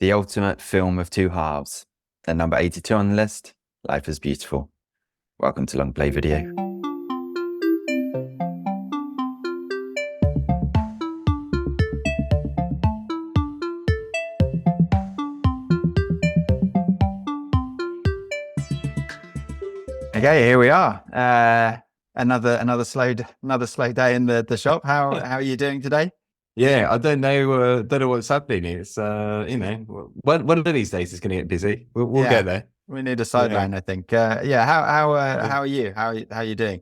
The ultimate film of two halves. At number 82 on the list, Life is Beautiful. Welcome to Long Play Video. Okay, here we are. Another slow day in the shop. How are you doing today? Yeah, I don't know what's happening. It's one of these days it's going to get busy. We'll get there. We need a Yeah, sideline, I think. How are you? How are you doing?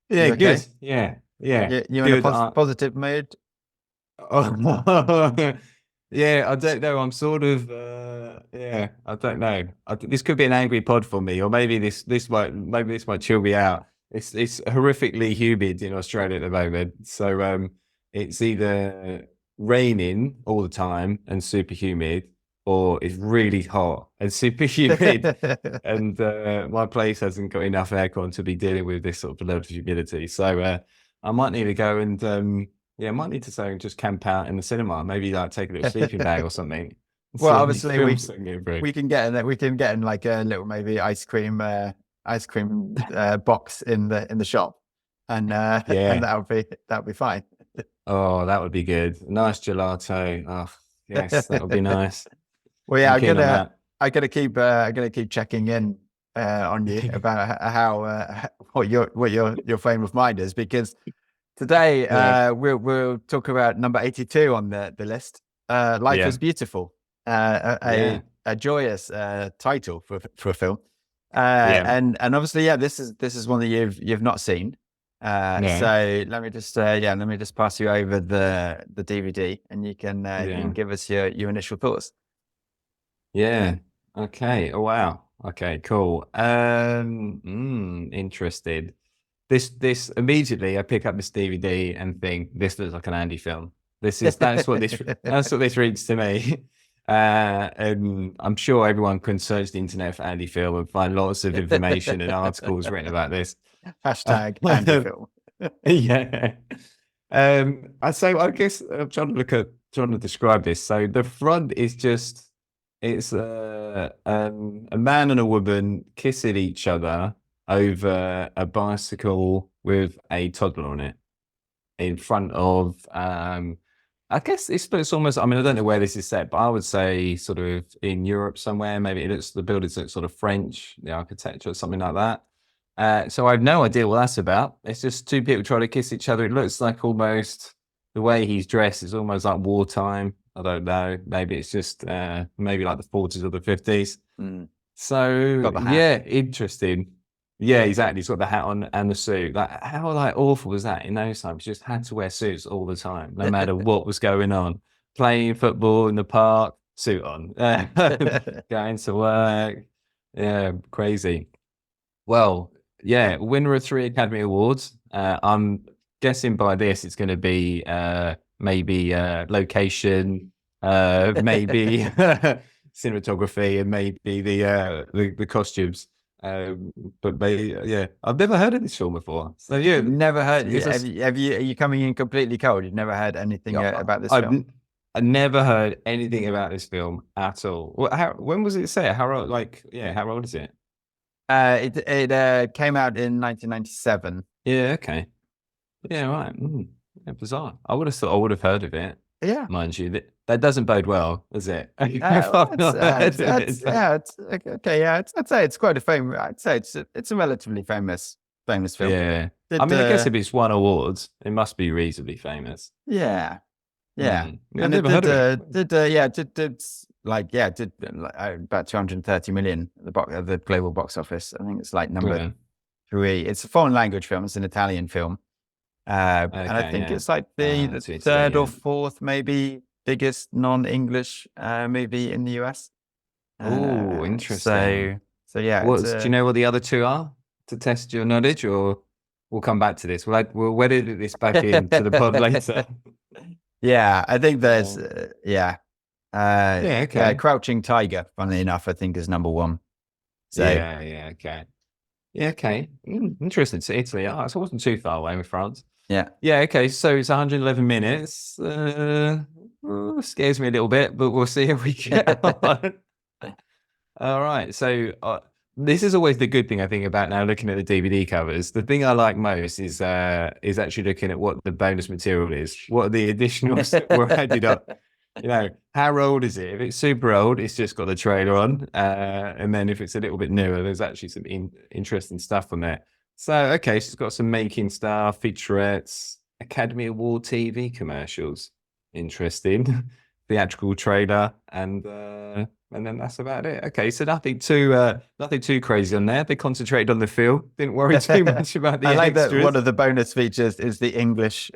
yeah, You okay? good. Yeah, You in a good. positive mood? Oh, yeah, I don't know. I'm sort of yeah, I don't know. This could be an angry pod for me, or maybe this might chill me out. It's horrifically humid in Australia at the moment, so it's either raining all the time and super humid, or it's really hot and super humid. And my place hasn't got enough aircon to be dealing with this sort of level of humidity. So I might need to go and yeah, I might need to say and just camp out in the cinema. Maybe like take a little sleeping bag or something. Well, See obviously film something through. we can get in like a little maybe ice cream box in the shop, and and Yeah. that'll be fine. Oh, that would be good. Nice gelato. Oh, yes, that would be nice. Well, yeah, I'm keen on that. I'm gonna keep checking in on you about how what your frame of mind is, because today Yeah. we'll talk about number 82 on the list. Life Yeah. is Beautiful, uh, Yeah. a joyous title for a film, Yeah. and obviously, yeah, this is one that you've not seen. Yeah. So let me just pass you over the DVD, and you can Yeah. give us your initial thoughts. Yeah. Okay. Oh wow. Okay, cool. Interested. This immediately I pick up this DVD and think this looks like an Andy film. That's what this reads to me. And I'm sure everyone can search the internet for Andy film and find lots of information and articles written about this. Hashtag Andy film. Yeah. I guess I'm trying to describe this. So the front is just it's a man and a woman kissing each other over a bicycle with a toddler on it in front of I guess it's almost, I mean, I don't know where this is set, but I would say sort of in Europe somewhere. Maybe the buildings look sort of French, the architecture or something like that. So I have no idea what that's about. It's just two people trying to kiss each other. It looks like almost the way he's dressed is almost like wartime. I don't know. Maybe it's just maybe like the 40s or the 50s. Mm. So Got the hat. yeah, interesting. Yeah, exactly. He's got the hat on and the suit. Like how like awful was that in those times? You just had to wear suits all the time, no matter what was going on. Playing football in the park, suit on. Going to work. Yeah, crazy. Well, yeah, winner of 3 Academy Awards. I'm guessing by this it's going to be maybe location, maybe cinematography, and maybe the costumes. But maybe, yeah, I've never heard of this film before. So yeah, Never heard. is this, Have you? Are you coming in completely cold? You've never heard anything yeah, about this I've film? I never heard anything about this film at all. When was it set? How old? Like, yeah, how old is it? It came out in 1997. Yeah, okay. Yeah, right. Yeah, bizarre. I would have thought I would have heard of it, Yeah. mind you. That doesn't bode well, does it? If Well, I've not heard of it. yeah, it's okay. Yeah, I'd say it's quite a famous. I'd say it's a relatively famous film. Yeah. I Did mean, I guess if it's won awards, it must be reasonably famous. yeah, yeah, Yeah, I've and it never heard of it. did about 230 million at the global box office. I think it's like number Yeah. 3. It's a foreign language film. It's an Italian film. And I Okay, think yeah. it's like the To Italy, third or yeah. fourth, maybe biggest non-English movie in the US. Oh, interesting. So yeah, Do you know what the other two are to test your knowledge, or we'll come back to this? We'll edit this back into the pod later. yeah, I think there's Yeah, okay. Crouching Tiger, funnily enough, I think is number 1. So Yeah, okay. Yeah, okay. Interesting. So Italy. Oh, so it wasn't too far away with France. Yeah. Yeah, okay, so it's 111 minutes. Scares me a little bit, but we'll see how we get on. All right, so this is always the good thing I think about now looking at the DVD covers. The thing I like most is actually looking at what the bonus material is. What are the additionals that were added up? You know, how old is it? If it's super old, it's just got the trailer on, and then if it's a little bit newer, there's actually some interesting stuff on there. So, okay, she's got some making stuff, featurettes, Academy Award TV commercials. Interesting. Theatrical trailer, and then that's about it. Okay, so nothing too crazy on there. They concentrated on the feel. Didn't worry too much about the I like extras. that one of the bonus features is the English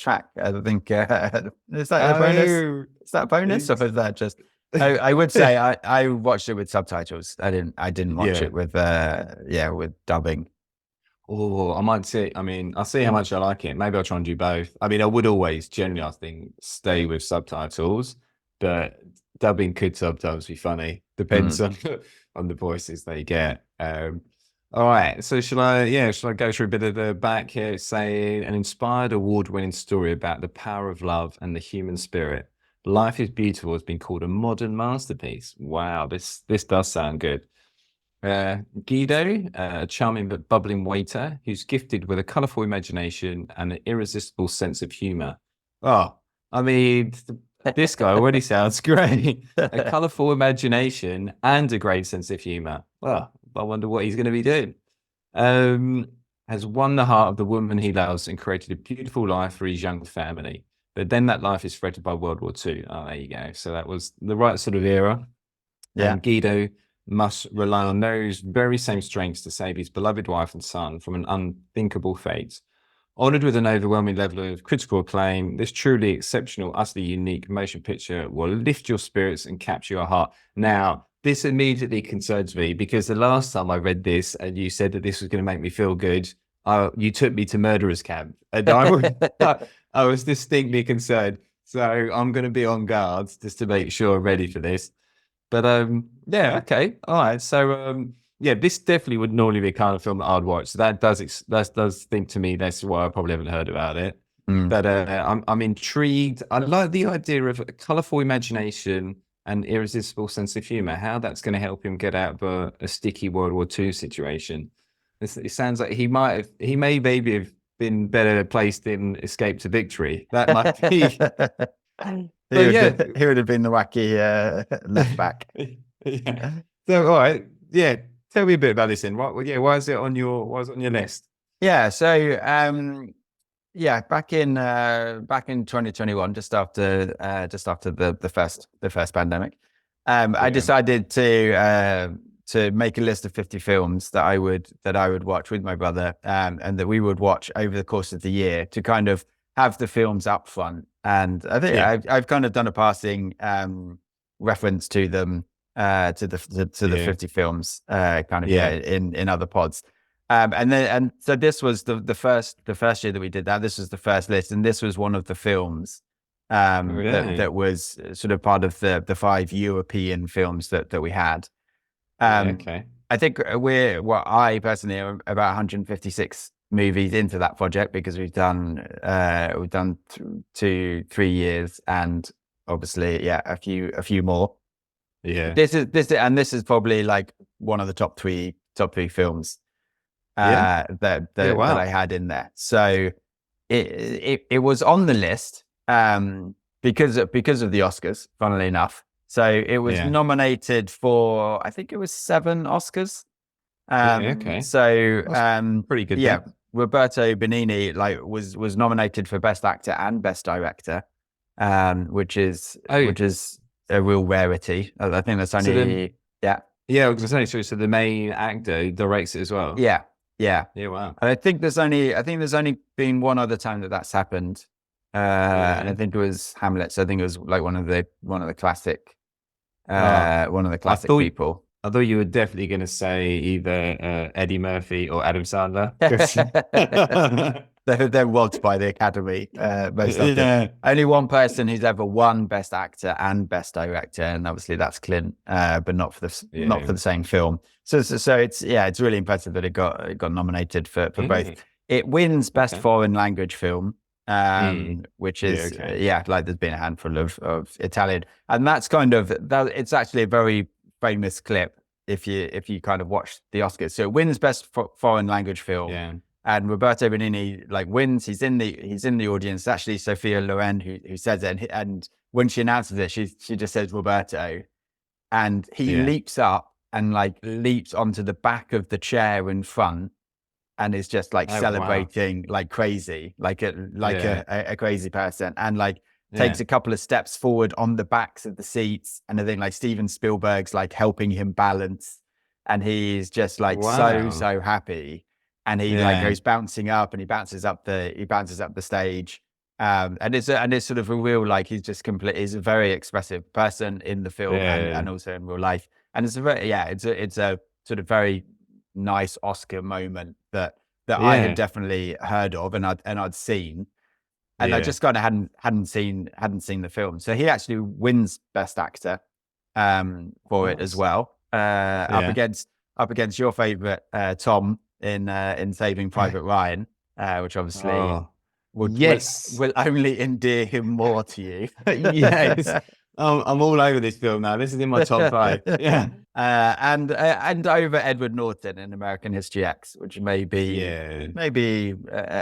track. I think is that a bonus? Is that a bonus, or is that just? I would say I watched it with subtitles. I didn't watch it with with dubbing. Oh, I might see. I mean, I'll see how much I like it. Maybe I'll try and do both. I mean, I would always generally, I think, stay with subtitles, but dubbing could sometimes be funny. Depends on the voices they get. All right. So shall I go through a bit of the back here? It's saying an inspired award-winning story about the power of love and the human spirit. Life is Beautiful has been called a modern masterpiece. Wow, this does sound good. Guido, a charming but bubbling waiter who's gifted with a colourful imagination and an irresistible sense of humour. Oh, I mean, this guy already sounds great. A colourful imagination and a great sense of humour. Well, I wonder what he's going to be doing. Has won the heart of the woman he loves and created a beautiful life for his young family. But then that life is threatened by World War II. Oh, there you go. So that was the right sort of era. Yeah. And Guido must rely on those very same strengths to save his beloved wife and son from an unthinkable fate. Honoured with an overwhelming level of critical acclaim, this truly exceptional, utterly unique motion picture will lift your spirits and capture your heart. Now, this immediately concerns me because the last time I read this and you said that this was going to make me feel good, you took me to murderer's camp, and I was distinctly concerned. So I'm going to be on guard just to make sure I'm ready for this. But okay, all right. So this definitely would normally be a kind of film that I'd watch. So that does think to me that's why I probably haven't heard about it. But I'm intrigued. I like the idea of a colourful imagination and irresistible sense of humour. How that's going to help him get out of a sticky World War II situation. It sounds like he may maybe have been better placed in Escape to Victory. That might be. He would have been the wacky left back. Yeah. So, all right. Yeah. Tell me a bit about this then. Why is it on your list? Yeah. So, back in 2021, just after the first pandemic, I decided to make a list of 50 films that I would watch with my brother, and that we would watch over the course of the year to kind of have the films up front. And I think I've kind of done a passing reference to them, to the 50 films in other pods. And so this was the first year that we did that. This was the first list, and this was one of the films that was sort of part of the 5 European films that we had. I think I personally am about 156 movies into that project because we've done 2-3 years, and obviously a few more. This is probably like one of the top three films that I had in there. So it was on the list because of the Oscars, funnily enough. So it was nominated for, I think it was 7 Oscars. So that's pretty good. Yeah, Roberto Benigni was nominated for Best Actor and Best Director, which is a real rarity. I think that's only I was gonna say, so the main actor directs it as well. Yeah. Wow. And I think there's only been one other time that's happened, and I think it was Hamlet. So I think it was like one of the classic. One of the classic people. I thought you were definitely going to say either Eddie Murphy or Adam Sandler. They're robbed by the Academy most often. Only one person who's ever won Best Actor and Best Director, and obviously that's Clint, but not for the same film. So it's really impressive that it got nominated for both. It wins best Okay. foreign language film, which Yeah. is Okay. like there's been a handful of Italian, and that's kind of that. It's actually a very famous clip if you kind of watch the Oscars. So it wins best foreign language film, Yeah. and Roberto Benigni like wins. He's in the audience. It's actually Sophia Loren who says it, and when she announces it, she just says Roberto, and he Yeah. leaps up and like leaps onto the back of the chair in front and is just like Oh, wow. celebrating like crazy, like Yeah. a crazy person, and like Yeah. takes a couple of steps forward on the backs of the seats, and I think like Steven Spielberg's like helping him balance, and he's just like Wow. so happy, and he like Yeah. goes bouncing up, and he bounces up the stage, and it's sort of a real like he's a very expressive person in the film Yeah. and also in real life, and it's a very it's a sort of very nice Oscar moment that I had Yeah. definitely heard of and I'd seen, and I Yeah. just kind of hadn't seen the film. So he actually wins Best Actor for it as Nice. well, Yeah. up against your favorite Tom in Saving Private Ryan, which obviously Oh, would yes. will only endear him more to you. Yes. I'm all over this film now. This is in my top 5. Yeah. And over Edward Norton in American History X, which may be Yeah.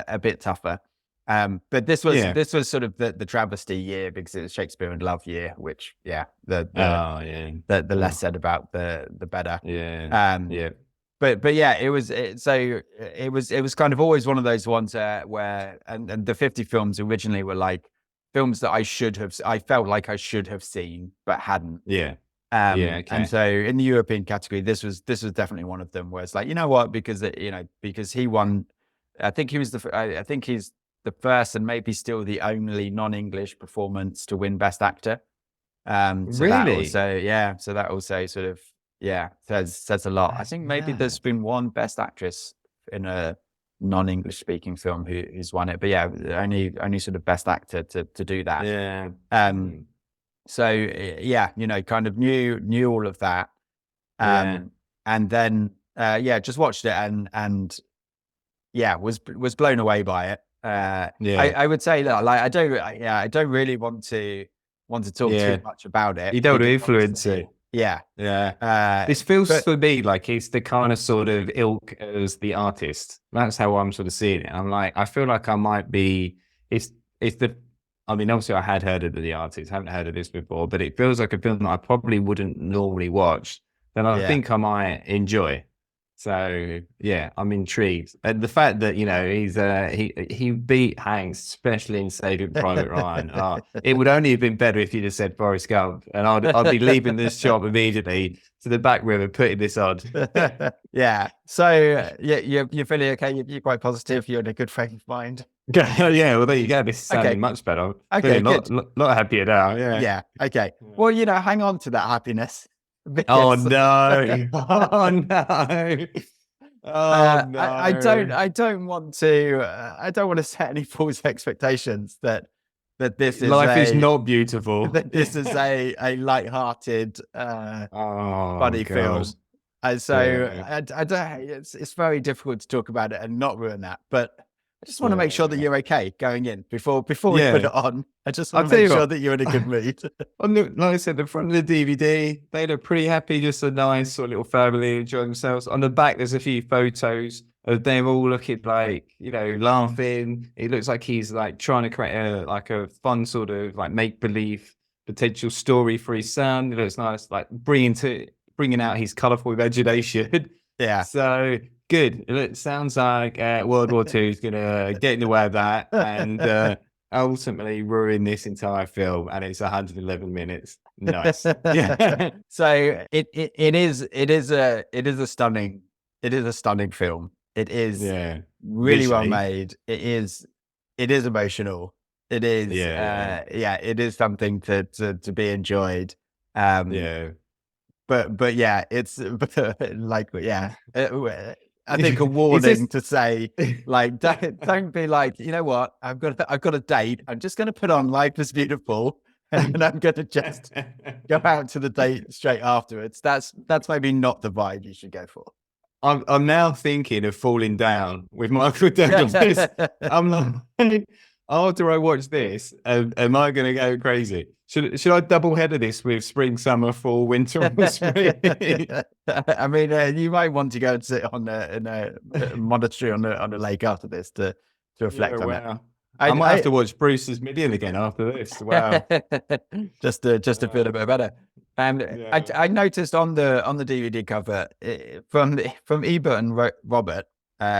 a bit tougher. But this Yeah. was sort of the travesty year because it was Shakespeare in Love year, which the Oh, yeah. the less Oh, said about the better. yeah. Um, Yeah. but yeah, it was kind of always one of those ones where and the 50 films originally were like films that I felt like I should have seen but hadn't. Yeah. Yeah. And Okay. so in the European category, this was definitely one of them where it's like, you know what, because because he won, I think I think he's the first and maybe still the only non-English performance to win Best Actor. So Really? so that also sort of says a lot. I That's think maybe there's mad. been one Best Actress in a non-English speaking film who's won it, but yeah, only sort of Best Actor to do that. Yeah. So yeah, kind of knew all of that, Yeah. and then just watched it and was blown away by it. Yeah. I would say that like I don't really want to talk Yeah. too much about it You don't want to because influence obviously, it. yeah. Yeah. This feels But for me like it's the kind of sort of ilk as the artist. That's how I'm sort of seeing it. I'm like, I feel like I might be. It's the. I mean, obviously, I had heard of the artist. Haven't heard of this before, but it feels like a film that I probably wouldn't normally watch. Then I yeah. think I might enjoy. So yeah, I'm intrigued. And the fact that he's he beat Hanks, especially in Saving Private Ryan. It would only have been better if you'd have said Forrest Gump, and I'd be leaving this shop immediately to the back room and putting this on. Yeah. So you're feeling okay. You're quite positive. You're in a good frame of mind. Yeah. Well, there you go. This is sounding Okay. much better. I'm Okay. feeling Good. lot happier now. Yeah. Yeah. Okay. Well, hang on to that happiness. Oh Because, no! Oh no! Oh no! I don't want to set any false expectations that this is Life is not beautiful. that this is a light-hearted Oh funny gosh. film. And so Yeah. I don't. It's very difficult to talk about it and not ruin that. But I just want to make sure that Yeah. you're okay going in before we put Yeah. it on. I just I'll want to tell make you sure what. that you're in a good mood. Like I said, the front of the DVD, they look pretty happy, just a nice sort of little family enjoying themselves. On the back, there's a few photos of them all looking like, laughing. It looks like he's like trying to create a fun sort of like make-believe potential story for his son. It looks nice, like bringing out his colourful imagination. Yeah. So good. It sounds like World War II is going to get in the way of that and ultimately ruin this entire film. And it's 111 minutes. Nice. Yeah. So it is a stunning film. It is really well Visually. made. It is emotional. It is it is something to be enjoyed. Yeah. But yeah, it's like I think a warning to say like don't be like, you know what, I've got a date. I'm just going to put on Life is Beautiful, and then I'm going to just go out to the date straight afterwards. That's maybe not the vibe you should go for. I'm now thinking of falling down with Michael Douglas. I'm like, after I watch this, am I going to go crazy? Should I double header this with spring, summer, fall, winter, or spring? I mean, you might want to go and sit in a monastery on the lake after this to reflect on it. I might have to watch Bruce's Million again after this. Wow. just to feel a bit better. I noticed on the DVD cover from Ebert and Robert,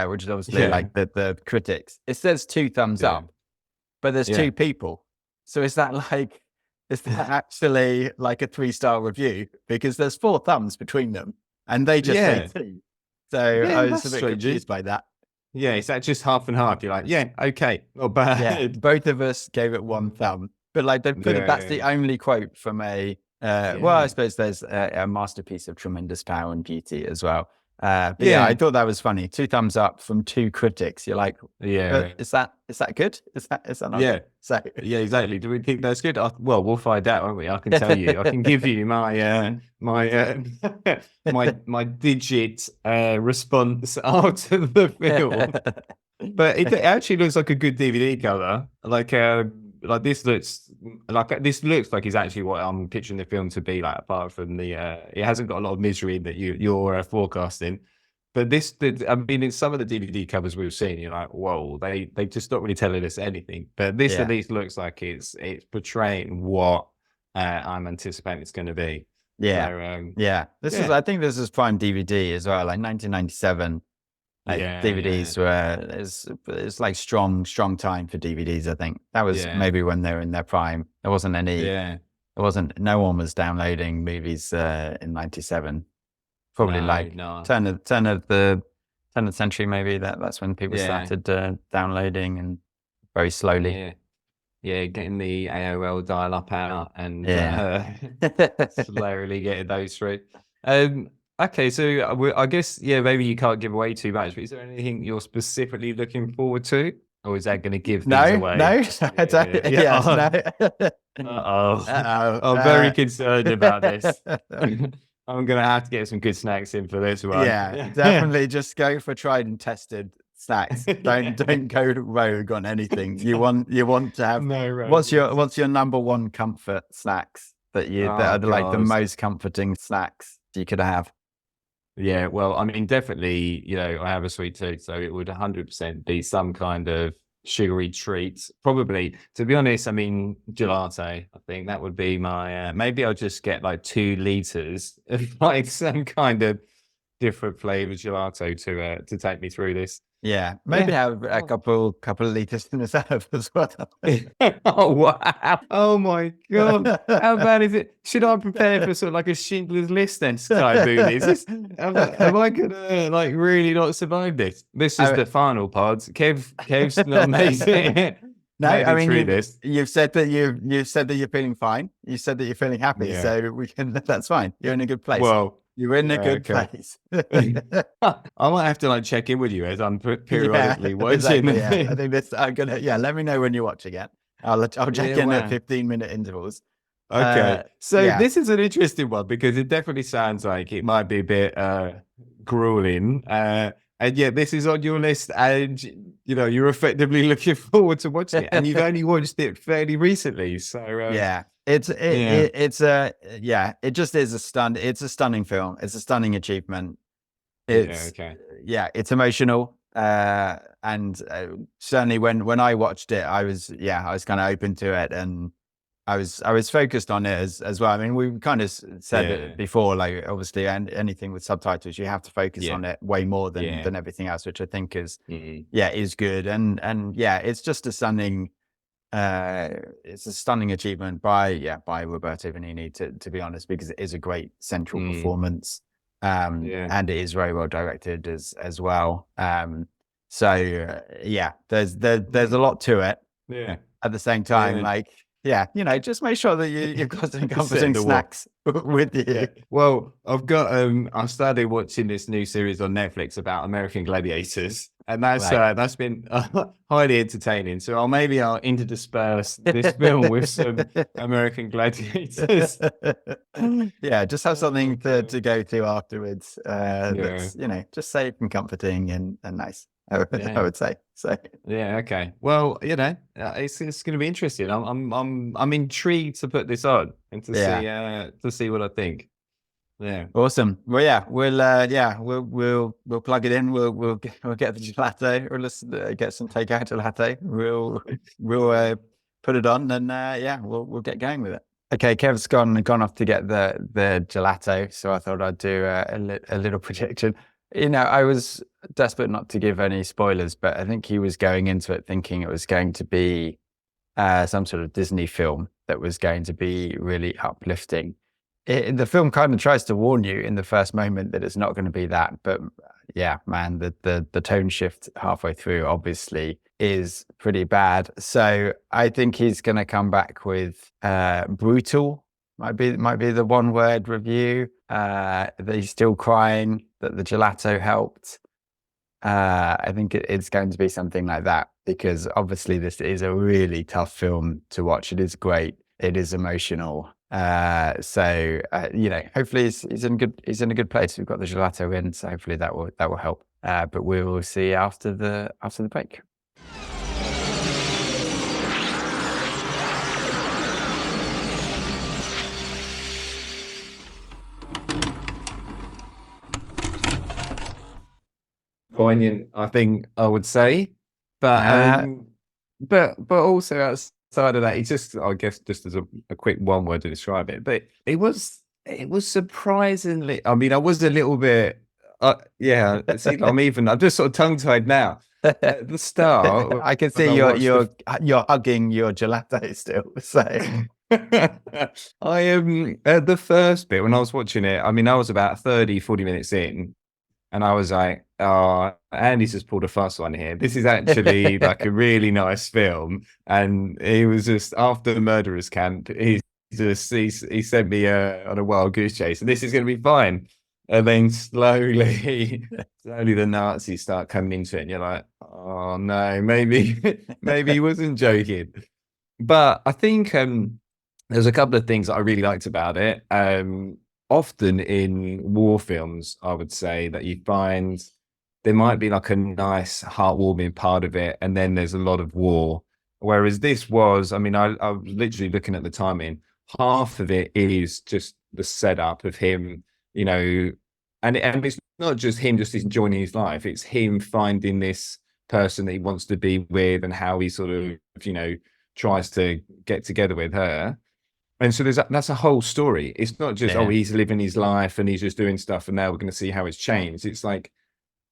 which is obviously like the critics, it says 2 thumbs up, but there's 2 people. So is that actually like a 3-star review? Because there's 4 thumbs between them, and they just say 2. So I was a bit confused by that. Yeah, is that just half and half? You're like, yeah, okay, not bad. Yeah, both of us gave it 1 thumb, but like they put it, that's the only quote from a. Well, I suppose there's a masterpiece of tremendous power and beauty as well. But I thought that was funny. 2 thumbs up from 2 critics. You're like, is that good? Is that not good? So exactly. Do we think that's good? Well, we'll find out, won't we? I can tell you. I can give you my my digit response after the film. But it actually looks like a good DVD cover. Like this looks like it's actually what I'm picturing the film to be like, apart from the it hasn't got a lot of misery that you're forecasting. But I mean, in some of the DVD covers we've seen, you're like, whoa, they just not really telling us anything. But this at least looks like it's portraying what I'm anticipating it's going to be. This is, I think this is prime DVD as well, like 1997. Like DVDs were it's like strong time for DVDs. I think that was maybe when they were in their prime. There wasn't no one was downloading movies in 97. Probably turn of the century, maybe that's when people started downloading, and very slowly. Getting the AOL dial-up out and slowly getting those through. Okay, so I guess maybe you can't give away too much, but is there anything you're specifically looking forward to, or is that going to give things away? No. I'm very concerned about this. I'm going to have to get some good snacks in for this one. Yeah, definitely. Just go for tried and tested snacks. Don't go rogue on anything. You want to have what's your number one comfort snacks that are like the most comforting snacks you could have? Yeah, well, I mean, definitely, I have a sweet tooth, so it would 100% be some kind of sugary treat. Probably, to be honest, I mean, gelato. I think that would be my. Maybe I'll just get like 2 liters of like some kind of different flavored gelato to take me through this. Yeah, maybe have a couple of liters in reserve as well. Oh wow! Oh my god! How bad is it? Should I prepare for sort of like a Schindler's List then type movie? Am I gonna like really not survive this? This is the final pod. Kev's not amazing. No, I mean you've said that you're feeling fine. You said that you're feeling happy, so we can. That's fine. You're in a good place. Well. You're in a good place. I might have to like check in with you as I'm periodically watching. Exactly, I think this. I'm gonna. Let me know when you watch again. I'll check in at 15-minute intervals. Okay. This is an interesting one because it definitely sounds like it might be a bit grueling. And yet this is on your list, and you're effectively looking forward to watching it, and you've only watched it fairly recently. So it just is it's a stunning film. It's a stunning achievement. It's emotional. And certainly when I watched it, I was kind of open to it, and I was focused on it as well. I mean, we kind of said it before, like obviously, and anything with subtitles, you have to focus on it way more than everything else, which I think is is good. And it's just a stunning. It's a stunning achievement by Roberto Benigni, to be honest, because it is a great central performance, and it is very well directed as well. There's a lot to it. Yeah. At the same time, like yeah, just make sure that you've got some Set comforting the wall. snacks with you. Yeah. Well, I started watching this new series on Netflix about American gladiators, and that's been highly entertaining. So I'll interdisperse this film with some American gladiators. Yeah, just have something to go to afterwards. Yeah. That's just safe and comforting and nice. I Yeah. would say so. Yeah. Okay. Well, it's going to be interesting. I'm intrigued to put this on and to see what I think. Yeah. Awesome. Well, we'll plug it in. We'll get the gelato, or let's get some takeout gelato. We'll put it on, and we'll get going with it. Okay, Kev's gone off to get the gelato, so I thought I'd do a little prediction. I was desperate not to give any spoilers, but I think he was going into it thinking it was going to be some sort of Disney film that was going to be really uplifting. The film kind of tries to warn you in the first moment that it's not going to be that, but yeah, man, the tone shift halfway through obviously is pretty bad. So I think he's going to come back with brutal. Might be the one word review. That he's still crying, that the gelato helped. I think it's going to be something like that, because obviously this is a really tough film to watch. It is great. It is emotional. So hopefully he's in a good place. We've got the gelato in, so hopefully that will help. But we will see after the break. Poignant, I think I would say, but also outside of that, it's just, I guess, just as a quick one word to describe it, but it was surprisingly. I mean, I was a little bit, See, I'm just sort of tongue tied now. At the start, I can see you're hugging your gelato still. So I am at the first bit when I was watching it. I mean, I was about 30-40 minutes in. And I was like, oh, Andy's just pulled a fast one here. This is actually like a really nice film. And he was just, after the murderer's camp, he sent me on a wild goose chase, and this is going to be fine. And then slowly the Nazis start coming into it, and you're like, oh no, maybe he wasn't joking. But I think there's a couple of things that I really liked about it. Often in war films, I would say that you find there might be like a nice heartwarming part of it, and then there's a lot of war. Whereas this was, I mean, I was literally looking at the timing. Half of it is just the setup of him, and it's not just him just enjoying his life. It's him finding this person that he wants to be with, and how he sort of, tries to get together with her. And so that's a whole story. It's not just, he's living his life and he's just doing stuff, and now we're going to see how it's changed. It's like,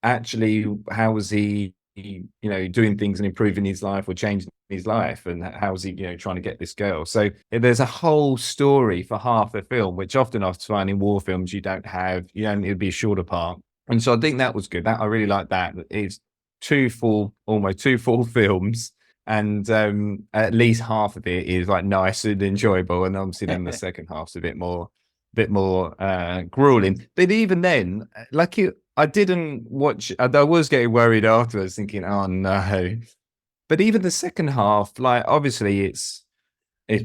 actually, how is he, doing things and improving his life or changing his life, and how is he, trying to get this girl? So there's a whole story for half the film, which often I find in war films you don't have. It'd be a shorter part. And so I think that was good. That I really like that. It's almost two full films. And at least half of it is like nice and enjoyable, and obviously then the second half's a bit more grueling. But even then, I didn't watch. I was getting worried afterwards, thinking, "Oh no!" But even the second half, like, obviously it's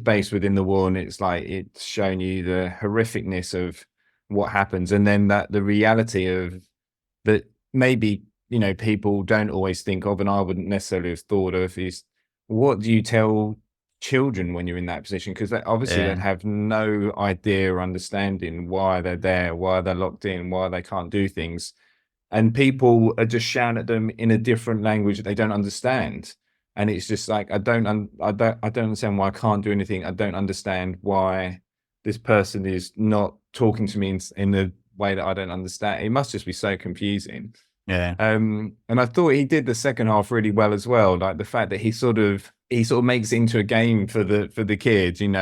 based within the war, and it's like it's showing you the horrificness of what happens, and then that the reality of that maybe people don't always think of, and I wouldn't necessarily have thought of, is what do you tell children when you're in that position? Because they obviously don't have no idea or understanding why they're there, why they're locked in, why they can't do things, and people are just shouting at them in a different language that they don't understand. And it's just like, I don't understand why I can't do anything. I don't understand why this person is not talking to me in the way that I don't understand. It must just be so confusing. Yeah. And I thought he did the second half really well as well. Like the fact that he sort of makes it into a game for the kids, and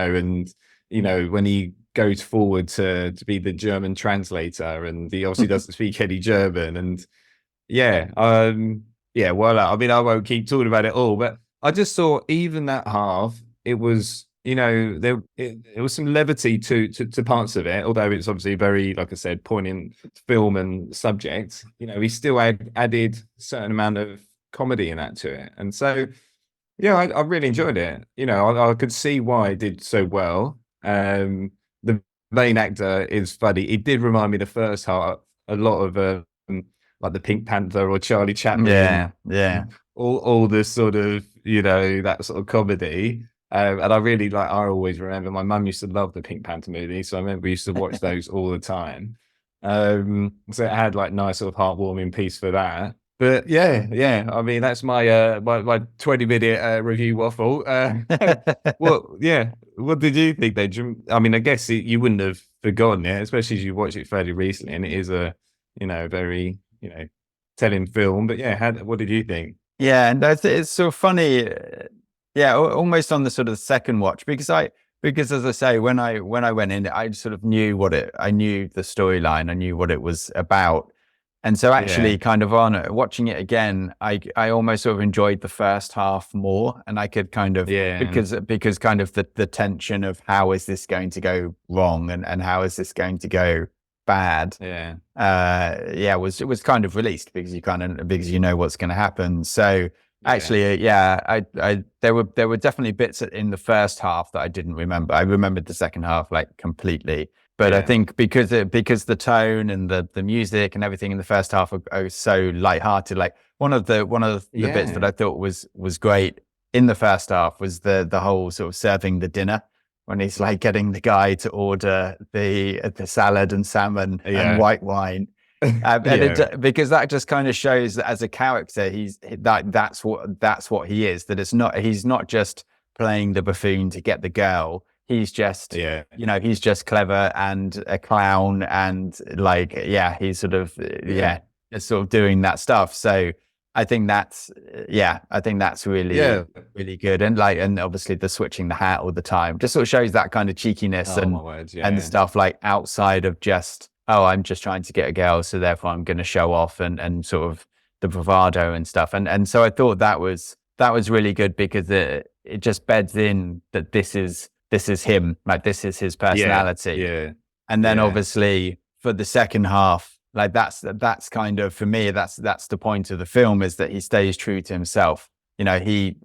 when he goes forward to be the German translator, and he obviously doesn't speak any German, and well, I mean, I won't keep talking about it all, but I just thought even that half, it was you know, there was some levity to parts of it, although it's obviously very, like I said, poignant film and subject. You know, he still added a certain amount of comedy in that to it, and so yeah, I really enjoyed it. You know, I could see why it did so well. The main actor is funny. It did remind me the first half a lot of like the Pink Panther or Charlie Chaplin. Yeah. All this sort of, you know, that sort of comedy. And I really like. I always remember my mum used to love the Pink Panther movie, so I remember we used to watch those all the time. So it had like nice sort of heartwarming piece for that. But yeah. I mean, that's my my 20-minute review waffle. Well, yeah. What did you think then? I mean, I guess you wouldn't have forgotten it, especially as you watched it fairly recently, and it is a, you know, very, you know, telling film. But yeah, what did you think? Yeah, and it's so funny. Yeah, almost on the sort of second watch, because as I say, when I went in, I sort of knew I knew the storyline, I knew what it was about, and so actually, Yeah. kind of on watching it again, I almost sort of enjoyed the first half more, and I could kind of, Yeah. because kind of the tension of how is this going to go wrong, and how is this going to go bad, Yeah. yeah, it was kind of released, because because you know what's going to happen. So actually, yeah, there were definitely bits in the first half that I didn't remember. I remembered the second half like completely, but I think because the tone and the music and everything in the first half are so lighthearted. Like one of the bits that I thought was great in the first half was the whole sort of serving the dinner, when he's like getting the guy to order the salad and salmon and white wine. Because that just kind of shows that as a character, that's what he is. That he's not just playing the buffoon to get the girl. He's just, you know, he's just clever and a clown, and like, yeah, he's sort of, sort of doing that stuff. So I think I think that's really, really good. And like, and obviously the switching the hat all the time just sort of shows that kind of cheekiness and stuff, like outside of just, oh, I'm just trying to get a girl, so therefore I'm going to show off, and sort of the bravado and stuff. And so I thought that was really good, because it just beds in that this is him, like this is his personality. And then obviously for the second half, like that's kind of, for me, that's the point of the film, is that he stays true to himself. You know, he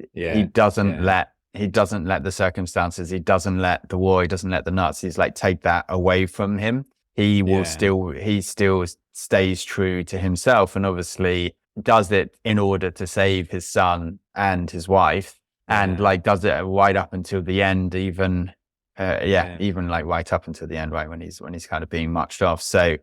doesn't let the circumstances, he doesn't let the war, he doesn't let the Nazis like take that away from him. He will he still stays true to himself, and obviously does it in order to save his son and his wife, and like does it right up until the end, even even like right up until the end, right when he's kind of being marched off. So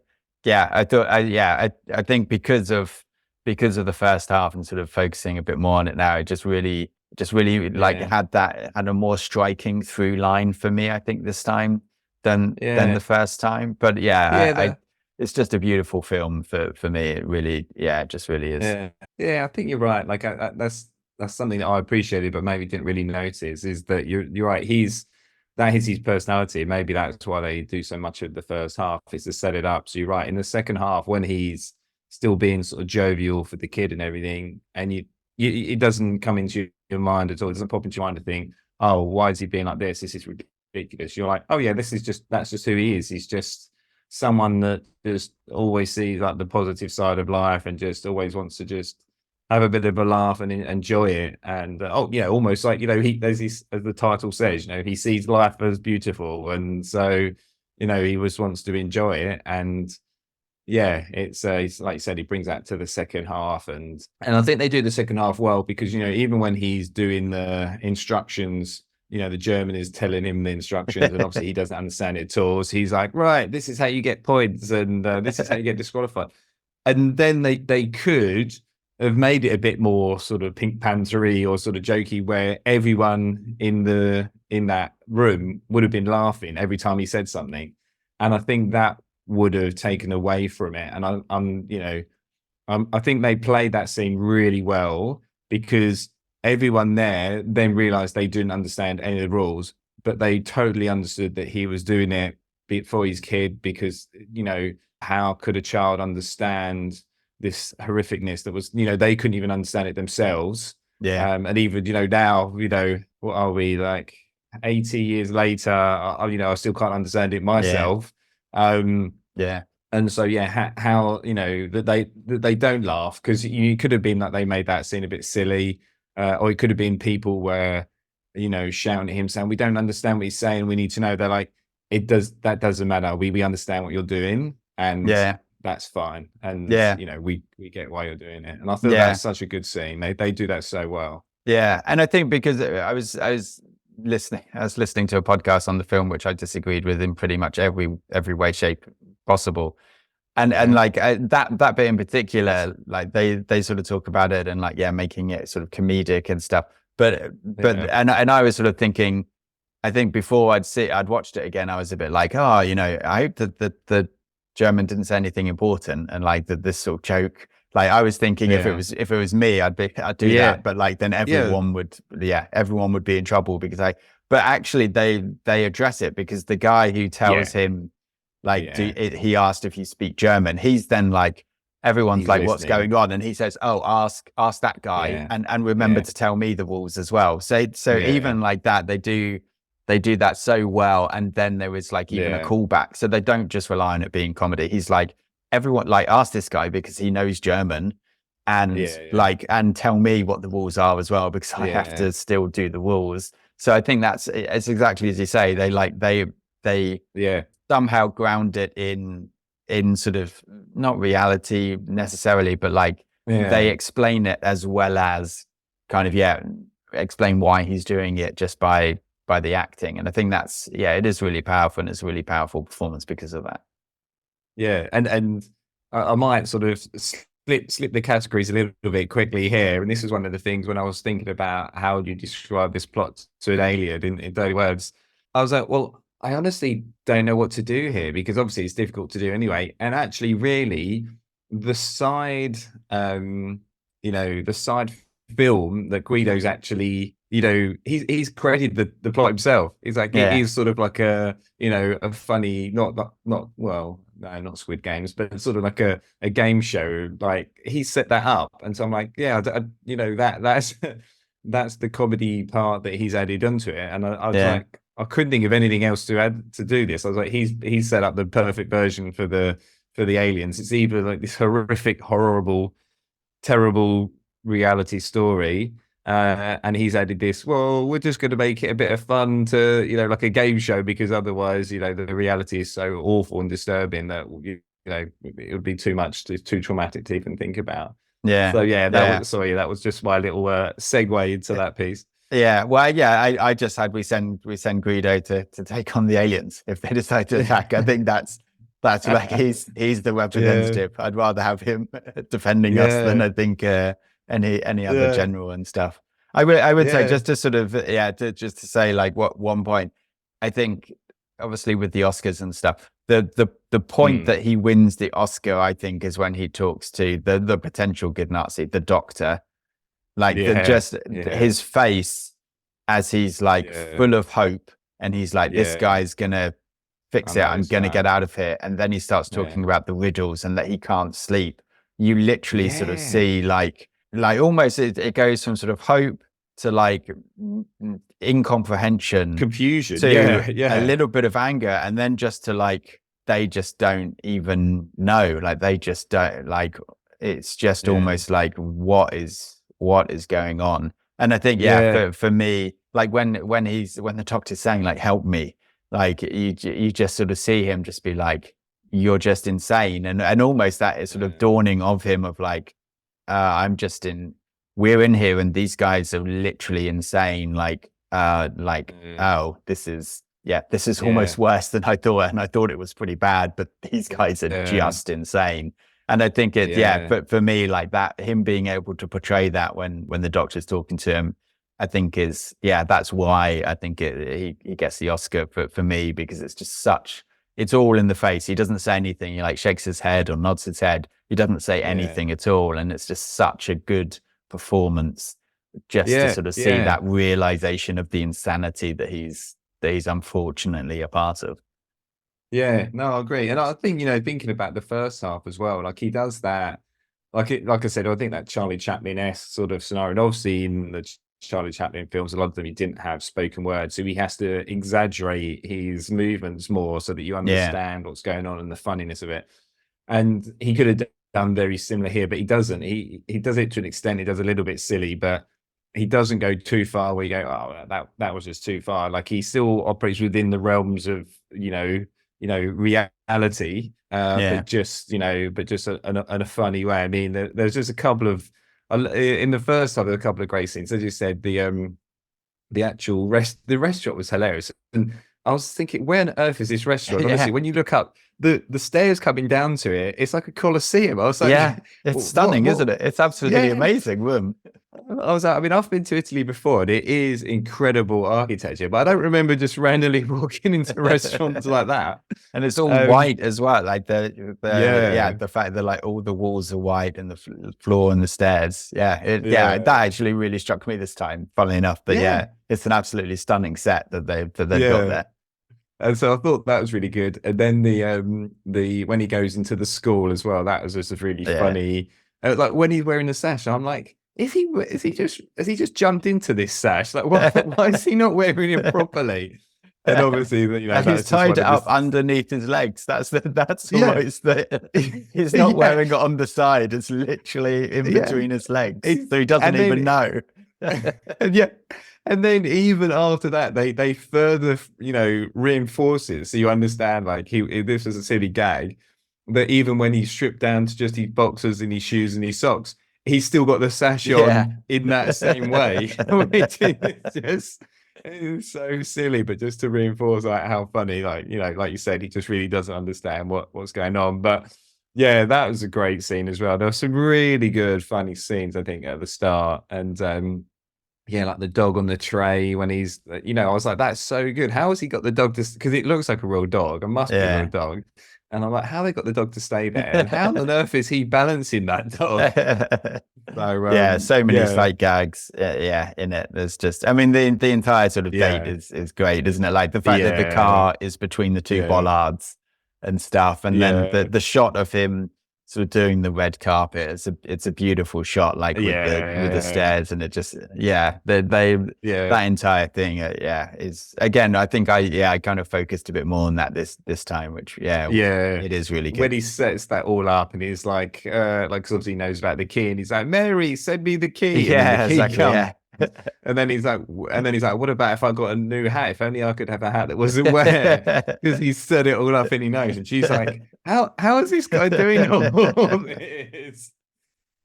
yeah, I thought, I think because of the first half and sort of focusing a bit more on it now, it just really like had a more striking through line for me, I think, this time than the first time. But it's just a beautiful film for me. It really, it just really is. I think you're right. Like that's something that I appreciated, but maybe didn't really notice, is that you're right. That is his personality. Maybe that's why they do so much of the first half, is to set it up. So you're right. In the second half, when he's still being sort of jovial for the kid and everything, and it doesn't come into your mind at all. It doesn't pop into your mind to think, oh, why is he being like this? This is ridiculous. You're like, oh yeah, that's just who he is. He's just someone that just always sees like the positive side of life, and just always wants to just have a bit of a laugh and enjoy it. And almost like, you know, there's this, as the title says, you know, he sees life as beautiful, and so, you know, he just wants to enjoy it. And it's like you said, he brings that to the second half, and I think they do the second half well, because, you know, even when he's doing the instructions, you know, the German is telling him the instructions, and obviously he doesn't understand it at all. So he's like, right, this is how you get points, and this is how you get disqualified. And then they could have made it a bit more sort of Pink Panther-y or sort of jokey, where everyone in that room would have been laughing every time he said something. And I think that would have taken away from it. And I think they played that scene really well, because everyone there then realized they didn't understand any of the rules, but they totally understood that he was doing it for his kid, because, you know, how could a child understand this horrificness that was, you know, they couldn't even understand it themselves. And even, you know, now, you know, what are we, like 80 years later, I still can't understand it Yeah. myself. Um, Yeah. and so yeah, how that they don't laugh, because you could have been like they made that scene a bit silly, or it could have been people were shouting at him saying we don't understand what he's saying, we need to know. They're like, that doesn't matter, we understand what you're doing, and Yeah. that's fine, and Yeah. we get why you're doing it, and I feel Yeah. that's such a good scene. They do that so well. Yeah. And I think because I was listening to a podcast on the film, which I disagreed with in pretty much every way, shape possible. And Yeah, like that bit in particular, like they sort of talk about it and like, yeah, making it sort of comedic and stuff. yeah, And I was sort of thinking, I think before I'd watched it again, I was a bit like, oh, I hope that the German didn't say anything important, and like this sort of joke. Like I was thinking yeah, if it was me, I'd do yeah, that. But like then yeah, everyone would be in trouble because but actually they address it, because the guy who tells yeah, him like yeah. he asked if you speak German, he's then like, everyone's He's like, what's listening. going on? And he says, oh, ask that guy, Yeah, and remember yeah, to tell me the rules as well. So yeah, even like that, they do that so well. And then there was like even a yeah, callback. So they don't just rely on it being comedy. He's like, everyone like ask this guy because he knows German, and yeah, like, and tell me what the rules are as well, because I have yeah, to still do the rules. So I think it's exactly as you say. They yeah, somehow ground it in sort of not reality necessarily, but like they yeah, explain it as well as kind of, yeah, explain why he's doing it just by the acting. And I think it is really powerful, and it's a really powerful performance because of that. yeah. And I might sort of slip the categories a little bit quickly here. And this is one of the things when I was thinking about how you describe this plot to an alien in 30 words. I was like, well, I honestly don't know what to do here, because obviously it's difficult to do anyway. And actually, really, the side, the side film that Guido's actually, he's created the plot himself. He's like, it Yeah. is sort of like a funny, not well, no, not Squid Games, but sort of like a game show. Like he set that up, and so I'm like, yeah, that's that's the comedy part that he's added onto it, and I was Yeah. like, I couldn't think of anything else to add to do this. I was like, he's set up the perfect version for the aliens. It's either like this horrific, horrible, terrible reality story, and he's added this, well, we're just going to make it a bit of fun to, like a game show, because otherwise, the reality is so awful and disturbing that, it would be too much, too traumatic to even think about. Yeah. So yeah, Yeah. that was just my little segue into that piece. Yeah, well, yeah, I just had we send Guido to take on the aliens if they decide to attack. I think that's like he's the Yeah, representative. I'd rather have him defending us than yeah, I think any other yeah, general and stuff. I would say, yeah, just to sort of, yeah, just to say, like, what one point, I think obviously with the Oscars and stuff, the point mm, that he wins the Oscar, I think, is when he talks to the potential good Nazi, the doctor, like the yeah, just yeah, his face as he's like yeah, full of hope, and he's like, this yeah. guy's gonna I fix it, I'm noticed gonna that. get out of here. And then he starts Yeah, talking about the riddles and that he can't sleep. You literally sort of yeah. see like almost it goes from sort of hope to like incomprehension Confusion. to Yeah, a yeah, little bit of anger, and then just to like, they just don't even know, like they just don't, like it's just yeah, almost like, what is going on. And I think, yeah, yeah, for me, like when the doctor's saying like, help me, like you just sort of see him just be like, you're just insane. And almost that is sort of yeah, dawning of him of like, I'm just in, we're in here and these guys are literally insane. Like, yeah, oh, this is yeah, almost worse than I thought. And I thought it was pretty bad, but these guys are yeah, just insane. And I think yeah, but for me, like that, him being able to portray that when the doctor's talking to him, I think that's why I think he gets the Oscar for me, because it's just it's all in the face. He doesn't say anything. He like shakes his head or nods his head. He doesn't say yeah, anything at all. And it's just such a good performance, just to yeah, sort of see yeah, that realization of the insanity that he's unfortunately a part of. yeah. No, I agree. And I think, thinking about the first half as well, like he does that, like I said, I think that Charlie Chaplin-esque sort of scenario, and obviously in the Charlie Chaplin films, a lot of them he didn't have spoken word, so he has to exaggerate his movements more so that you Yeah. understand what's going on and the funniness of it. And he could have done very similar here, but he doesn't. He does it to an extent. He does a little bit silly, but he doesn't go too far where you go, oh, that was just too far. Like, he still operates within the realms of reality, Yeah. but just in a funny way. I mean, there's just a couple of in the first time, there were a couple of great scenes. As you said, the actual the restaurant was hilarious, and I was thinking, where on earth is this restaurant? Yeah. Obviously, when you look up the stairs coming down to it, it's like a coliseum. I was like, Yeah, it's stunning, isn't it? It's absolutely Yeah. amazing room. I was like, I mean, I've been to Italy before, and it is incredible architecture, but I don't remember just randomly walking into restaurants like that. And it's all white as well, like the fact that like all the walls are white and the floor and the stairs. That actually really struck me this time, funnily enough. But it's an absolutely stunning set that they've got there. And so I thought that was really good. And then the when he goes into the school as well, that was just a really funny. Like when he's wearing the sash, I'm like, has he just jumped into this sash? Like, why is he not wearing it properly? And obviously, and he's tied it up underneath his legs. That's almost he's not wearing it on the side. It's literally in between his legs, so he doesn't even know. And then even after that, they further reinforce it, so you understand, like, this was a silly gag, that even when he's stripped down to just his boxers and his shoes and his socks, he's still got the sash on in that same way. It's so silly, but just to reinforce like how funny, like you said, he just really doesn't understand what's going on. But yeah, that was a great scene as well. There were some really good funny scenes, I think, at the start. And like the dog on the tray when he's, I was like, that's so good. How has he got the dog to, because it looks like a real dog, it must be a real dog. And I'm like, how they got the dog to stay there? And how on earth is he balancing that dog? So many slight gags in it. There's just, I mean, the entire sort of date is great, isn't it? Like the fact that the car is between the two bollards and stuff, and then the shot of him sort of doing the red carpet, it's a beautiful shot, like with the stairs, and it just that entire thing is, again, I think I kind of focused a bit more on that this time, which it is really good. When he sets that all up and he's like 'cause obviously he knows about the key, and he's like, Mary, send me the key. Exactly. And then he's like, what about if I got a new hat? If only I could have a hat that wasn't wear, because he set it all up and he knows. And she's like, how is this guy doing all this?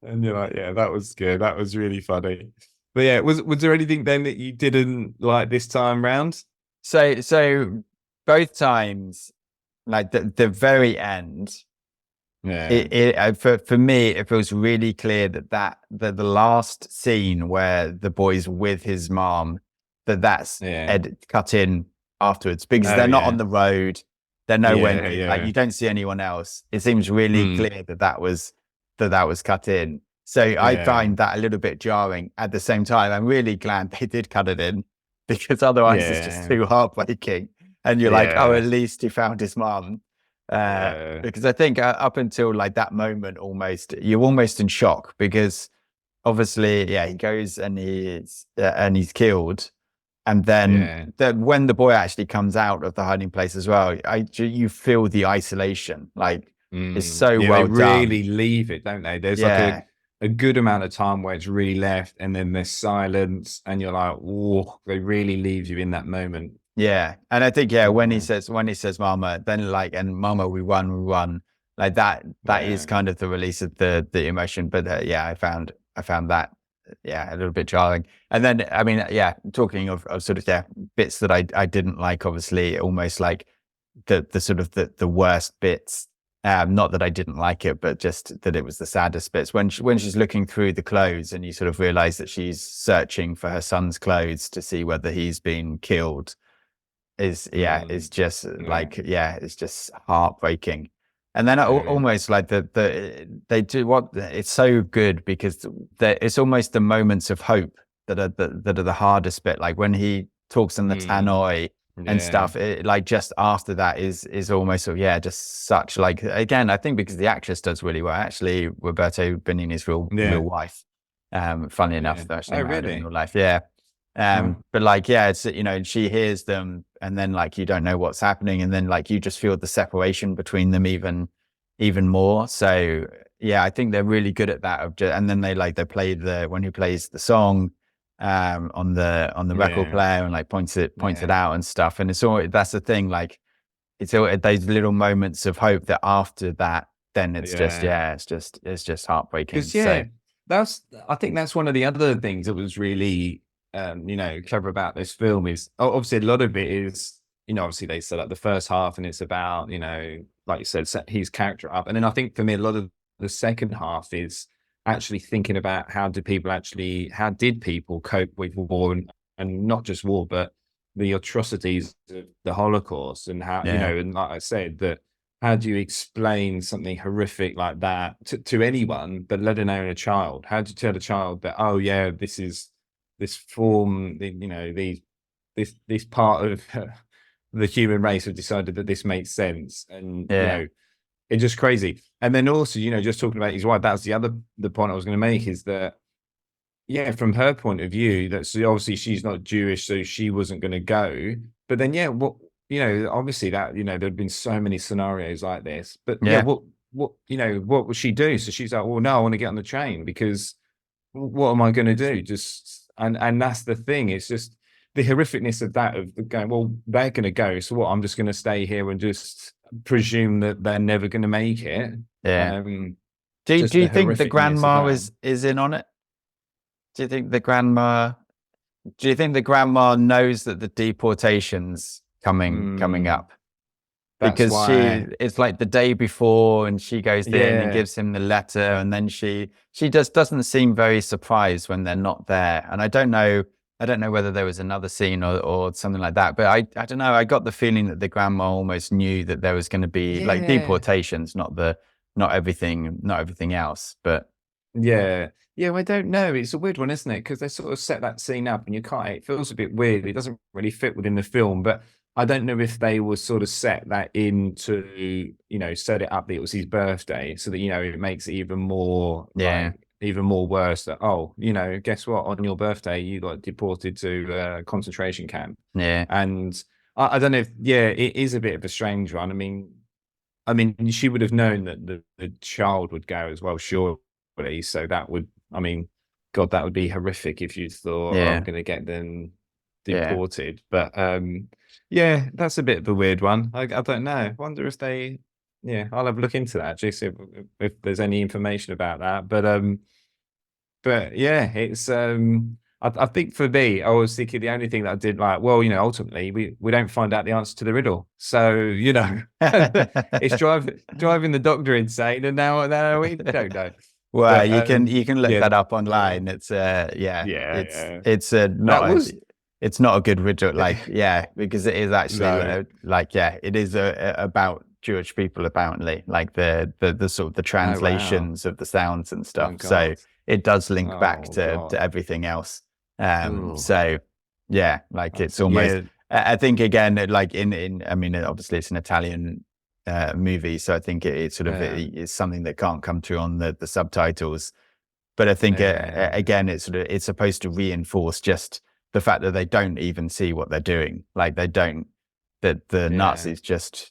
And you're like, yeah, that was good. That was really funny. But yeah, was there anything then that you didn't like this time round? So both times, like the very end, for me, it feels really clear that the last scene where the boy's with his mom, that's cut in afterwards, because they're not on the road, they're nowhere near, like you don't see anyone else. It seems really clear that was cut in. So I find that a little bit jarring. At the same time, I'm really glad they did cut it in, because otherwise it's just too heartbreaking. And you're like, oh, at least he found his mom. Because I think up until like that moment, you're almost in shock, because obviously he goes and he's killed, and then when the boy actually comes out of the hiding place as well, you feel the isolation, like it's so well they done. really leave it, don't they? There's like a good amount of time where it's really left, and then there's silence, and you're like, oh, they really leave you in that moment. Yeah. And I think, when he says mama, then like, and mama, we run, like that is kind of the release of the emotion. But I found that a little bit jarring. And then, I mean, talking of sort of bits that I didn't like, obviously, almost like the sort of the worst bits. Not that I didn't like it, but just that it was the saddest bits, when she's looking through the clothes and you sort of realize that she's searching for her son's clothes to see whether he's been killed. It's just like, it's just heartbreaking. And then almost like they do it's so good, because it's almost the moments of hope that are the hardest bit. Like when he talks in the tannoy and stuff, like just after that is almost just such, like, again, I think because the actress does really well, actually, Roberto Benigni's real wife. Funny enough, Yeah. they're actually Oh, married in really? real life. Yeah. Huh. But like, yeah, it's, you know, she hears them and then like you don't know what's happening. And then like you just feel the separation between them even more. So yeah, I think they're really good at that. And then they play when he plays the song on the record Yeah. player and like points it Yeah. out and stuff. And it's all, that's the thing, like it's all those little moments of hope that after that, then it's just, Yeah. yeah, it's just heartbreaking. Because So I think that's one of the other things that was really clever about this film is obviously a lot of it is, obviously they set up the first half and it's about, like you said, set his character up. And then I think for me, a lot of the second half is actually thinking about how did people cope with war and not just war, but the atrocities of the Holocaust and how, yeah, and like I said, that how do you explain something horrific like that to anyone, but let alone a child? How do you tell a child that, oh yeah, this is this form, this part of the human race have decided that this makes sense, and yeah, it's just crazy. And then also, just talking about his wife, that's the point I was going to make is that yeah, from her point of view, that's obviously she's not Jewish, so she wasn't going to go. But then, yeah, obviously that, there'd been so many scenarios like this. But yeah, yeah, what would she do? So she's like, well, no, I want to get on the train because what am I going to do? Just and that's the thing. It's just the horrificness of that of going. Well, they're going to go. So what? I'm just going to stay here and just presume that they're never going to make it. yeah. Do Just you the think the horrificness of grandma that. is in on it? Do you think the grandma? Do you think the grandma knows that the deportation's coming Mm, up? that's Because why. it's like the day before and she goes in and Yeah, gives him the letter, and then she just doesn't seem very surprised when they're not there. And I don't know whether there was another scene or something like that, but I don't know, I got the feeling that the grandma almost knew that there was going to be like yeah, deportations, not everything else, but yeah, yeah. I don't know. It's a weird one, isn't it? Because they sort of set that scene up, and you can't. It feels a bit weird. It doesn't really fit within the film, but I don't know if they were sort of set that in to, set it up that it was his birthday, so that it makes it even more yeah, like even more worse. That guess what? On your birthday, you got deported to a concentration camp, yeah, and I don't know if it is a bit of a strange one. I mean, she would have known that the child would go as well, surely. So that would, I mean, God, that would be horrific if you thought, oh, I'm yeah, going to get them yeah. deported. But yeah, that's a bit of a weird one. I don't know. I wonder if yeah, I'll have a look into that actually, see if there's any information about that. But yeah, it's I think for me, I was thinking the only thing that I did like, well, ultimately we don't find out the answer to the riddle. So, it's driving the doctor insane, and now we don't know. Well, But you can look yeah, that up online. It's yeah, yeah, yeah. it's That was it's not a good riddle. Like yeah, because it is actually no. like yeah, it is about Jewish people apparently, like the sort of the Oh wow. translations of the sounds and Oh stuff. So God. it does link back Oh God. to everything else. Oh, So yeah, like it's almost. yeah, I think again, like in I mean, obviously it's an Italian movie, so I think it's sort of yeah, it's something that can't come through on the subtitles. But I think yeah, again, it's supposed to reinforce just the fact that they don't even see what they're doing. Like they don't that the yeah, Nazis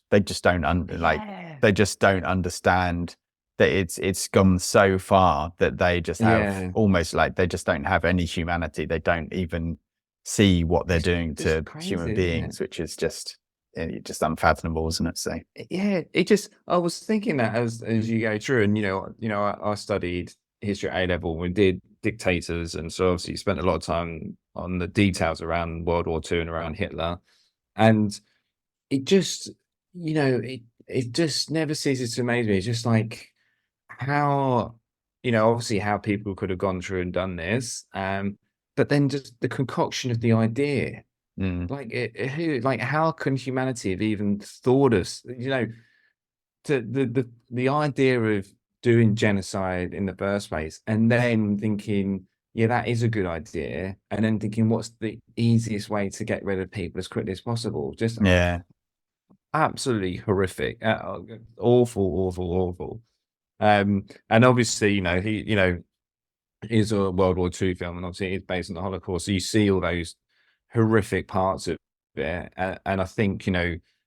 they just don't yeah, they just don't understand that it's gone so far that they just have yeah. almost like they just don't have any humanity. They don't even see what they're It's doing just to human crazy, isn't it? beings, which is just unfathomable, isn't it? So Yeah, it just I was thinking that as you go through, and I studied history at A level. We did dictators, and so obviously spent a lot of time on the details around World War II and around Hitler, and it just it just never ceases to amaze me. It's just like how obviously how people could have gone through and done this, but then just the concoction of the idea. mm, Like, how can humanity have even thought of, to the idea of doing genocide in the first place, and then thinking, yeah, that is a good idea, and then thinking, what's the easiest way to get rid of people as quickly as possible? Just yeah, absolutely horrific, awful, awful, awful. And obviously, he, is a World War II film, and obviously it is based on the Holocaust. So you see all those horrific parts of it, and I think,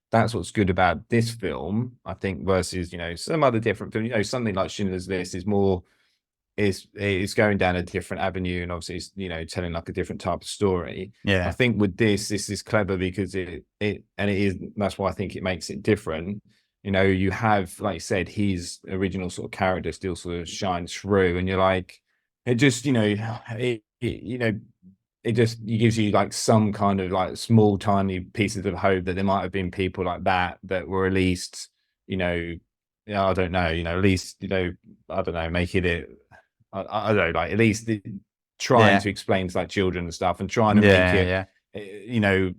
that's what's good about this film. I think versus, some other different films. Something like Schindler's List is more, is going down a different avenue, and obviously it's, telling like a different type of story. I Yeah. think with this is clever because that's why I think it makes it different. You have, like you said, his original sort of character still sort of shines through, and you're like, it just, it just gives you like some kind of like small tiny pieces of hope that there might have been people like that were at least, I don't know, at least, I don't know, making it, I don't know, like at least trying Yeah. to explain to like children and stuff, and trying to make Yeah. it, Yeah.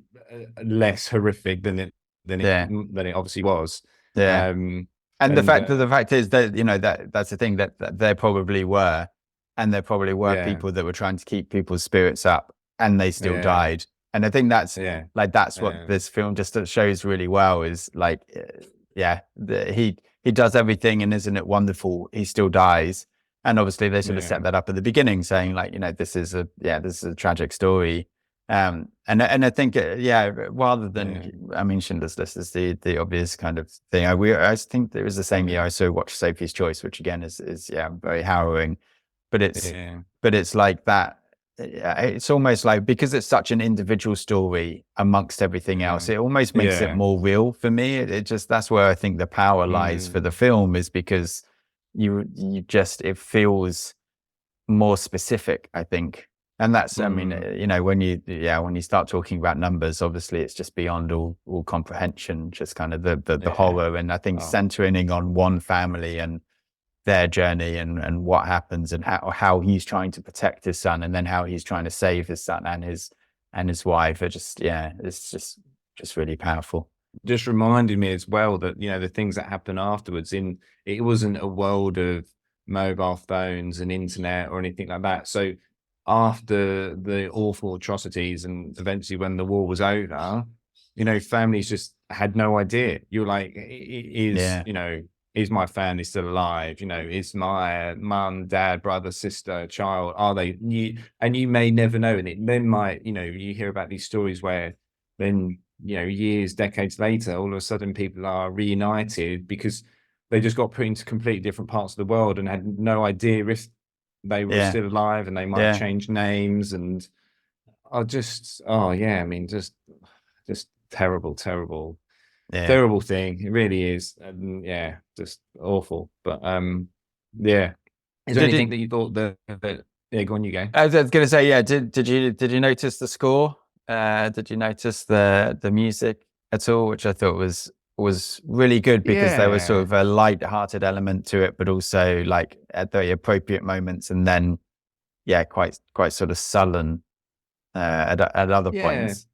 less horrific than Yeah. it obviously was. Yeah. Um, And and the fact is that, that's the thing, that there probably were, and there probably were yeah, people that were trying to keep people's spirits up, and they still yeah, died. And I think that's yeah, like, that's what yeah, this film just shows really well, is like, yeah, he does everything, and isn't it wonderful? He still dies. And obviously they sort of yeah, set that up at the beginning, saying like, this is a tragic story. And I think, rather yeah, than, I mean, Schindler's List is the obvious kind of thing. I think it was the same year yeah, I saw watched Sophie's Choice, which again is very harrowing, but it's yeah, like that. It's almost like, because it's such an individual story amongst everything yeah, else, it almost makes it yeah. more real for me. It just, that's where I think the power lies for the Mm, film, is because you just, it feels more specific, I think. And that's, I mean, mm, when you start talking about numbers, obviously it's just beyond all comprehension, just kind of the yeah. horror. And I think Oh, centering on one family and their journey, and what happens, and how he's trying to protect his son, and then how he's trying to save his son and his wife, are just, it's just really powerful. just reminded me as well that, the things that happen afterwards, it wasn't a world of mobile phones and internet or anything like that. So after the awful atrocities, and eventually when the war was over, families just had no idea. You're like, Yeah. is my family still alive? Is my mum, dad, brother, sister, child, are they you? And you may never know. And it then might, you hear about these stories where then, years, decades later, all of a sudden people are reunited because they just got put into completely different parts of the world and had no idea if they were Yeah. still alive, and they might have Yeah. changed names. And oh yeah, I mean, just terrible, terrible, Yeah. terrible thing. It really is. And yeah, just awful. But yeah. Is there Did anything you that you thought that yeah, go on, you go. I was going to say, yeah. Did you notice the score? Did you notice the music at all? Which I thought was really good, because there was sort Yeah. of a light-hearted element to it, but also like at the appropriate moments, and then quite sort of sullen at other Yeah. points.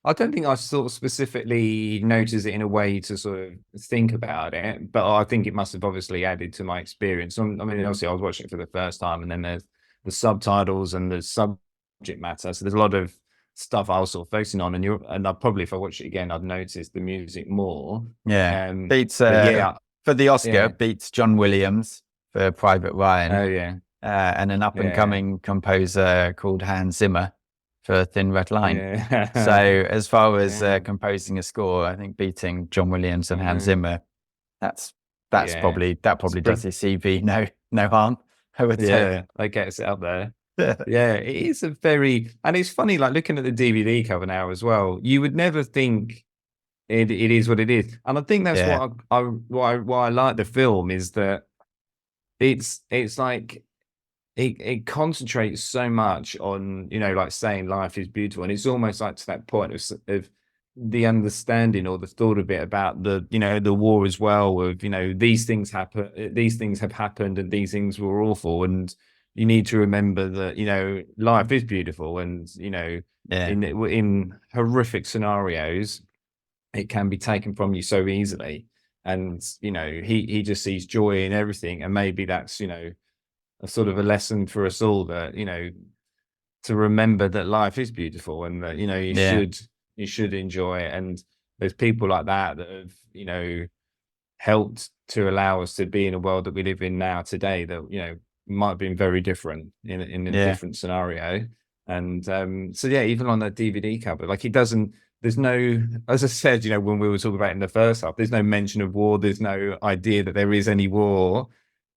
I don't think I sort of specifically noticed it in a way to sort of think about it, but I think it must have obviously added to my experience. I mean, obviously, I was watching it for the first time, and then there's the subtitles and the subject matter. So there's a lot of stuff I was sort of focusing on, and I probably, if I watch it again, I'd notice the music more. Yeah, beats But yeah, for the Oscar, yeah, beats John Williams for Private Ryan, oh yeah, and an up and yeah, coming composer called Hans Zimmer for Thin Red Line. So yeah, as far as yeah, composing a score, I think beating John Williams and Hans uh, Zimmer, that's yeah. that It's probably does pretty, his CV no harm, I would say. yeah, that gets it up there. Yeah, it is a very, and it's funny, like looking at the DVD cover now as well. You would never think it is what it is, and I think that's Yeah, why I like the film, is that it's like it concentrates so much on, like saying life is beautiful, and it's almost like to that point of the understanding or the thought of it about the war as well, of these things happen, these things have happened, and these things were awful, and you need to remember that life is beautiful, and yeah, in horrific scenarios it can be taken from you so easily. And he just sees joy in everything, and maybe that's a sort of a lesson for us all, that to remember that life is beautiful, and that yeah, you should enjoy it. And there's people like that have helped to allow us to be in a world that we live in now today, that might have been very different in a Yeah. different scenario. And so yeah, even on the DVD cover, like there's no, as I said, when we were talking about in the first half, there's no mention of war. There's no idea that there is any war.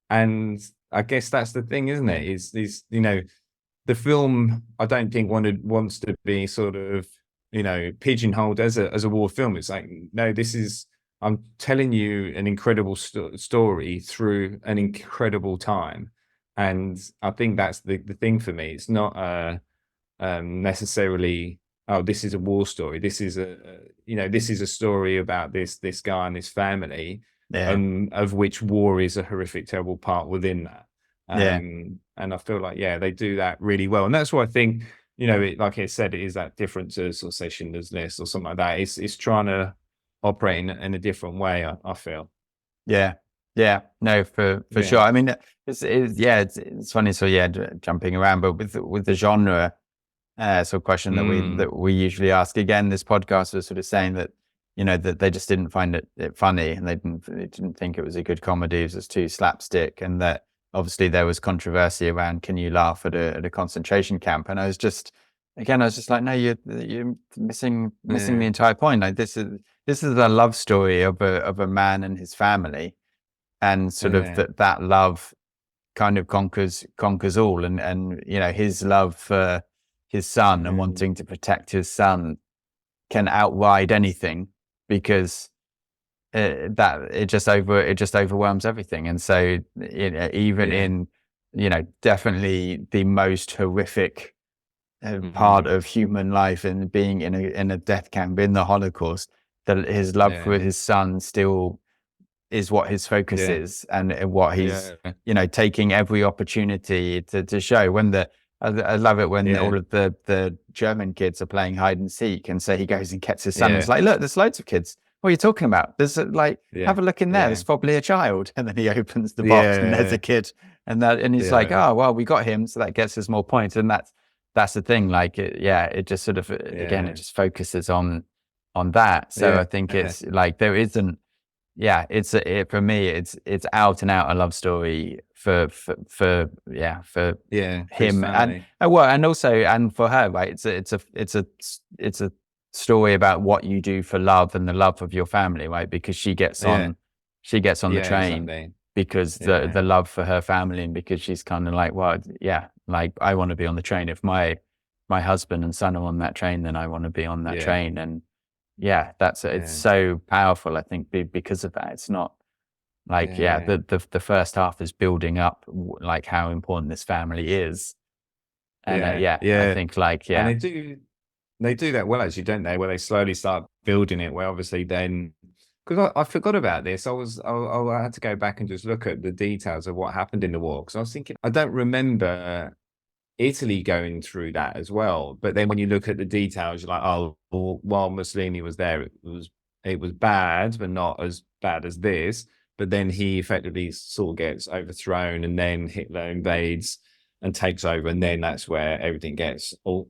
And I guess that's the thing, isn't it? Is the film, I don't think wants to be sort of, pigeonholed as a war film. It's like, no, I'm telling you an incredible story through an incredible time. And I think that's the thing for me. It's not necessarily, oh, this is a war story. This is this is a story about this guy and his family, of which war is a horrific, terrible part within that. And I feel like, they do that really well. And that's why I think, like I said, it is that difference to sort of say Schindler's List or something like that. It's trying to operate in a different way, I feel. Yeah. No, for sure. I mean, it's funny. So jumping around, but with the genre, so question that we usually ask again, this podcast was sort of saying that, that they just didn't find it funny, and they didn't think it was a good comedy. It was just too slapstick, and that obviously there was controversy around, can you laugh at a concentration camp? And I was just like, no, you're missing the entire point. Like this is a love story of a man and his family, and sort of that love kind of conquers all, and his love for his son and wanting to protect his son can outride anything, because it just overwhelms everything. And so even in definitely the most horrific part of human life, and being in a death camp in the Holocaust, that his love for his son still is what his focus is, and what he's taking every opportunity to show. When I love it when all of the German kids are playing hide and seek, and so he goes and gets his son. And it's like, look, there's loads of kids. What are you talking about? There's have a look in there. There's probably a child. And then he opens the box and there's a kid, and he's like, oh well, we got him, so that gets us more points. And that's the thing. Like it just sort of again, it just focuses on that. So I think it's like there isn't. For me, it's out and out a love story for him, and also, and for her, right? It's a story about what you do for love and the love of your family, right? Because she gets on the train because the love for her family, and because she's kind of like, well, like I want to be on the train. If my husband and son are on that train, then I want to be on that train. And it's so powerful, I think, because of that. It's not like the first half is building up like how important this family is, and I think and they do that well, actually, don't they? Where they slowly start building it. Where obviously then, because I forgot about this, I had to go back and just look at the details of what happened in the war, because I was thinking, I don't remember Italy going through that as well. But then when you look at the details, you're like, oh, well, while Mussolini was there, it was bad, but not as bad as this. But then he effectively sort of gets overthrown, and then Hitler invades and takes over, and then that's where everything gets all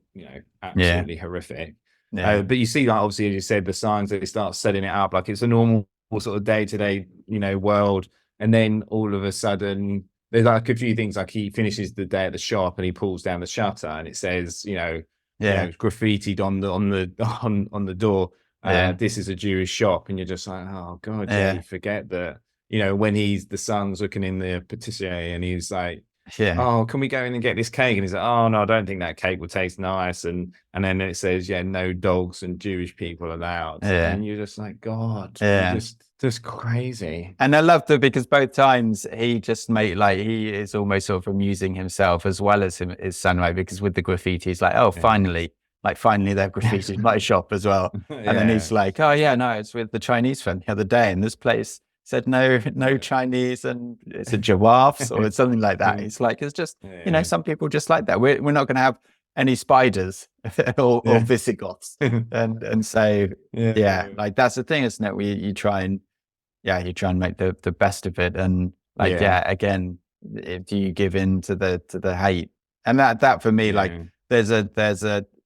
absolutely horrific. But you see, like, obviously, as you said, the signs that they start setting it up like it's a normal sort of day-to-day world, and then all of a sudden there's like a few things, like he finishes the day at the shop and he pulls down the shutter and it says graffitied on the door, this is a Jewish shop, and you're just like, oh god, you forget that when the son's looking in the patisserie and he's like, oh, can we go in and get this cake? And he's like, oh no, I don't think that cake will taste nice. And then it says, no dogs and Jewish people allowed. And you're just like, God, just crazy. And I love that, because both times he just he is almost sort of amusing himself as well as his son, right? Because with the graffiti, he's like, oh, finally they've graffitied my shop as well. And then he's like, oh yeah, no, it's with the Chinese friend the other day, and this place said no Chinese, and it's a giraffes or it's something like that. He's like, it's just some people just like that. We're not going to have any spiders or Visigoths, and so like that's the thing, isn't it? You try and make the best of it, and again, do you give in to the hate? And that for me, like there's a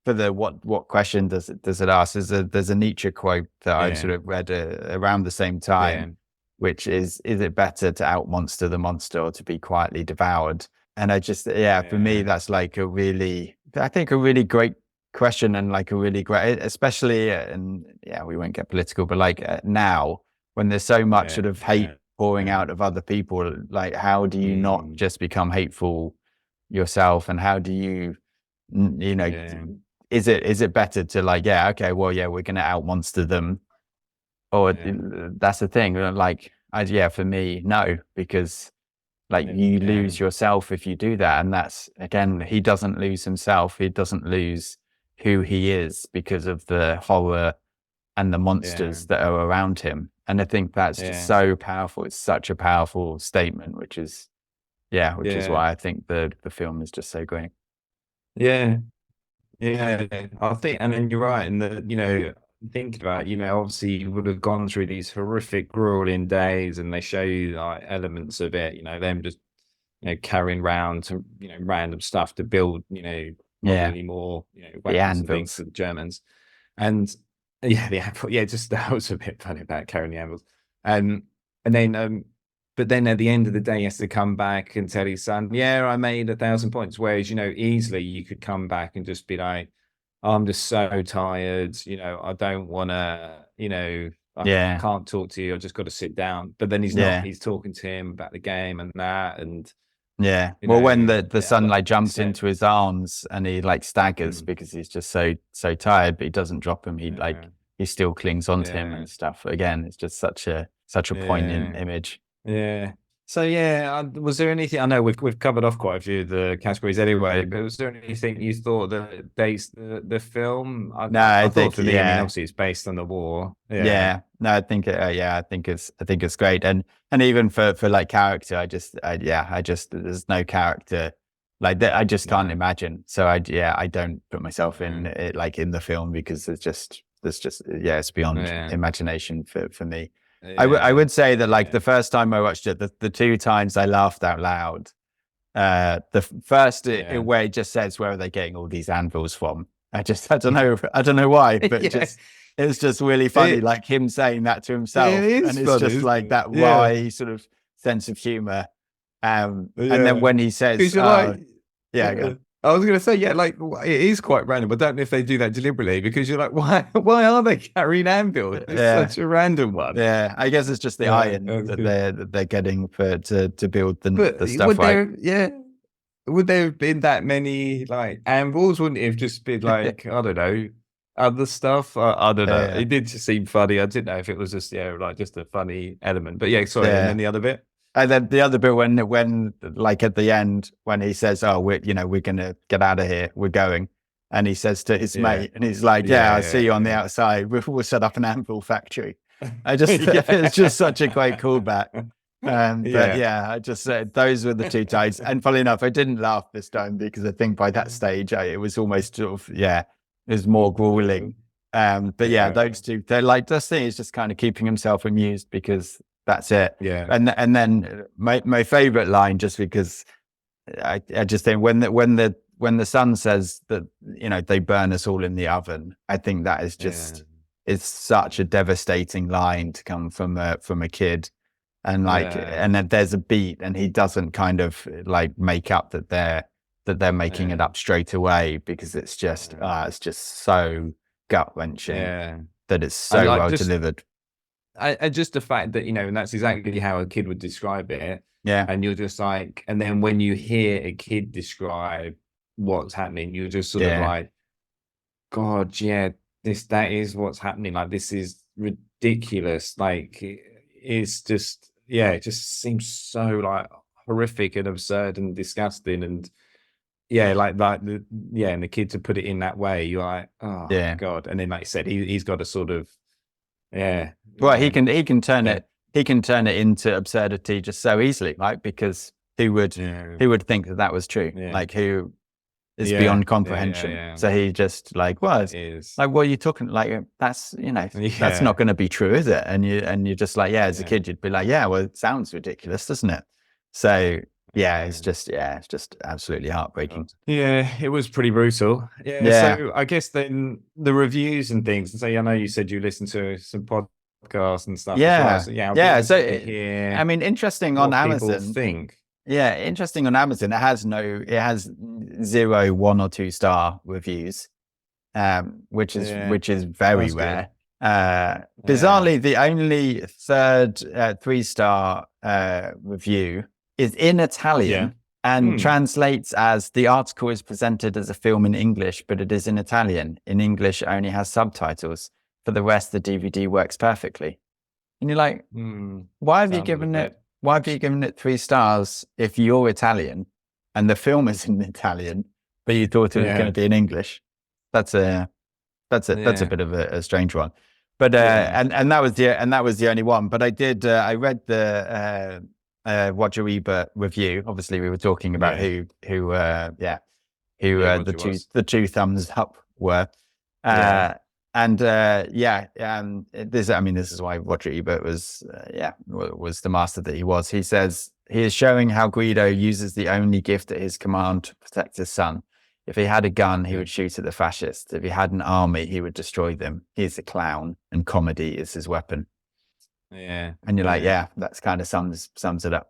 for the what question does it ask? There's a Nietzsche quote that I sort of read around the same time. Which is it better to out monster the monster, or to be quietly devoured? And I just, yeah, for me, that's like a really, I think a really great question, and like a really great, especially, and yeah, we won't get political, but like now when there's so much sort of hate pouring out of other people, like how do you not just become hateful yourself? And how do you, you know, is it better to like, yeah, okay, well, yeah, we're going to out monster them, or that's the thing. Like, yeah, for me, no, because like you lose yourself if you do that. And that's, again, he doesn't lose himself. He doesn't lose who he is because of the horror and the monsters that are around him. And I think that's just so powerful. It's such a powerful statement, which is why I think the film is just so great. Yeah. Yeah, I think, and then you're right, and thinking about, obviously you would have gone through these horrific, grueling days, and they show you like elements of it, them just, carrying around some, random stuff to build, probably more, weapons and things for the Germans, and the anvil, just that was a bit funny about carrying the anvils, and then but then at the end of the day, he has to come back and tell his son, yeah, I made 1,000 points. Whereas, easily you could come back and just be like, oh, I'm just so tired. I don't want to, I can't talk to you. I just got to sit down. But then he's not. He's talking to him about the game and that. And well, when the son like jumps into his arms and he like staggers because he's just so tired, but he doesn't drop him. He still clings onto him and stuff. Again, it's just such a poignant image. Yeah. So was there anything? I know we've covered off quite a few of the categories anyway, but was there anything you thought that based the film? I thought for me, I mean, obviously it's based on the war. No, I think I think it's great, and even for like character, I just there's no character like that. I just can't imagine. So I don't put myself in it like in the film, because it's beyond imagination for me. I would say that like the first time I watched it, the 2 times I laughed out loud. The first where it just says, where are they getting all these anvils from? I don't know why, but it was just really funny, like him saying that to himself, and it's funny, just like that wry sort of sense of humor. And then when he says, I was going to say, like it is quite random. I don't know if they do that deliberately, because you're like, why are they carrying anvils? It's such a random one. Yeah, I guess it's just the iron that they're getting to build the stuff, right? Would there have been that many like anvils? Wouldn't it have just been like, I don't know, other stuff? I don't know. It did just seem funny. I didn't know if it was just like just a funny element. But sorry. And then the other bit. And then the other bit when like at the end, when he says, oh, we're gonna get out of here, we're going, and he says to his mate, and he's like, I'll see you on the outside, we'll set up an anvil factory. I just it's just such a great callback. I just said those were the 2 times, and funnily enough, I didn't laugh this time, because I think by that stage it was almost sort of it was more grueling. Those 2, they're like, this thing is just kind of keeping himself amused, because that's it. And then my favorite line, just because I just think when the son says that, they burn us all in the oven, I think that is just it's such a devastating line to come from a kid. And and then there's a beat, and he doesn't kind of like make up that they're making it up straight away, because it's just so gut wrenching that it's so well delivered. Just the fact that, and that's exactly how a kid would describe it. Yeah. And you're just like, and then when you hear a kid describe what's happening, you're just sort of like, God, that is what's happening. Like, this is ridiculous. Like, it's just, it just seems so like horrific and absurd and disgusting. And and the kid to put it in that way, you're like, oh God. And then, like you said, he's got a sort of, well, he can turn it into absurdity just so easily, right? Because who would think that was true? Like, who is beyond comprehension? So he just like, well, it's like, what are you talking? Like, that's that's not going to be true, is it? And you're just like, as a kid, you'd be like, well, it sounds ridiculous, doesn't it? So it's just absolutely heartbreaking. It was pretty brutal. So I guess then the reviews and things. And so I know you said you listened to some podcasts and stuff. So I mean, interesting on Amazon. Think Yeah, interesting on Amazon. It has 0, 1 or 2 star reviews, Yeah, which is very that's good. rare. Yeah, Bizarrely, the only third 3 star review is in yeah. Italian and Hmm. translates as the article is presented as a film in English, but it is in Italian. In English, it only has subtitles. For the rest, the DVD works perfectly. And you're like, Hmm. why have you Sounded a given it? bit. Why have you given it 3 stars if you're Italian and the film is in Italian, but you thought it was going Yeah, to be in English? That's a that's a yeah, bit of a strange one. But yeah, and that was the only one. But I read the Roger Ebert review. Obviously, we were talking about yeah, who yeah. the Roger two was. the two thumbs up were. Yeah, This is why Roger Ebert was the master that he was. He says he is showing how Guido uses the only gift at his command to protect his son. If he had a gun, he yeah, would shoot at the fascists. If he had an army, he would destroy them. He's a clown, and comedy is his weapon. yeah, And you're like, yeah, yeah, that's kind of sums it up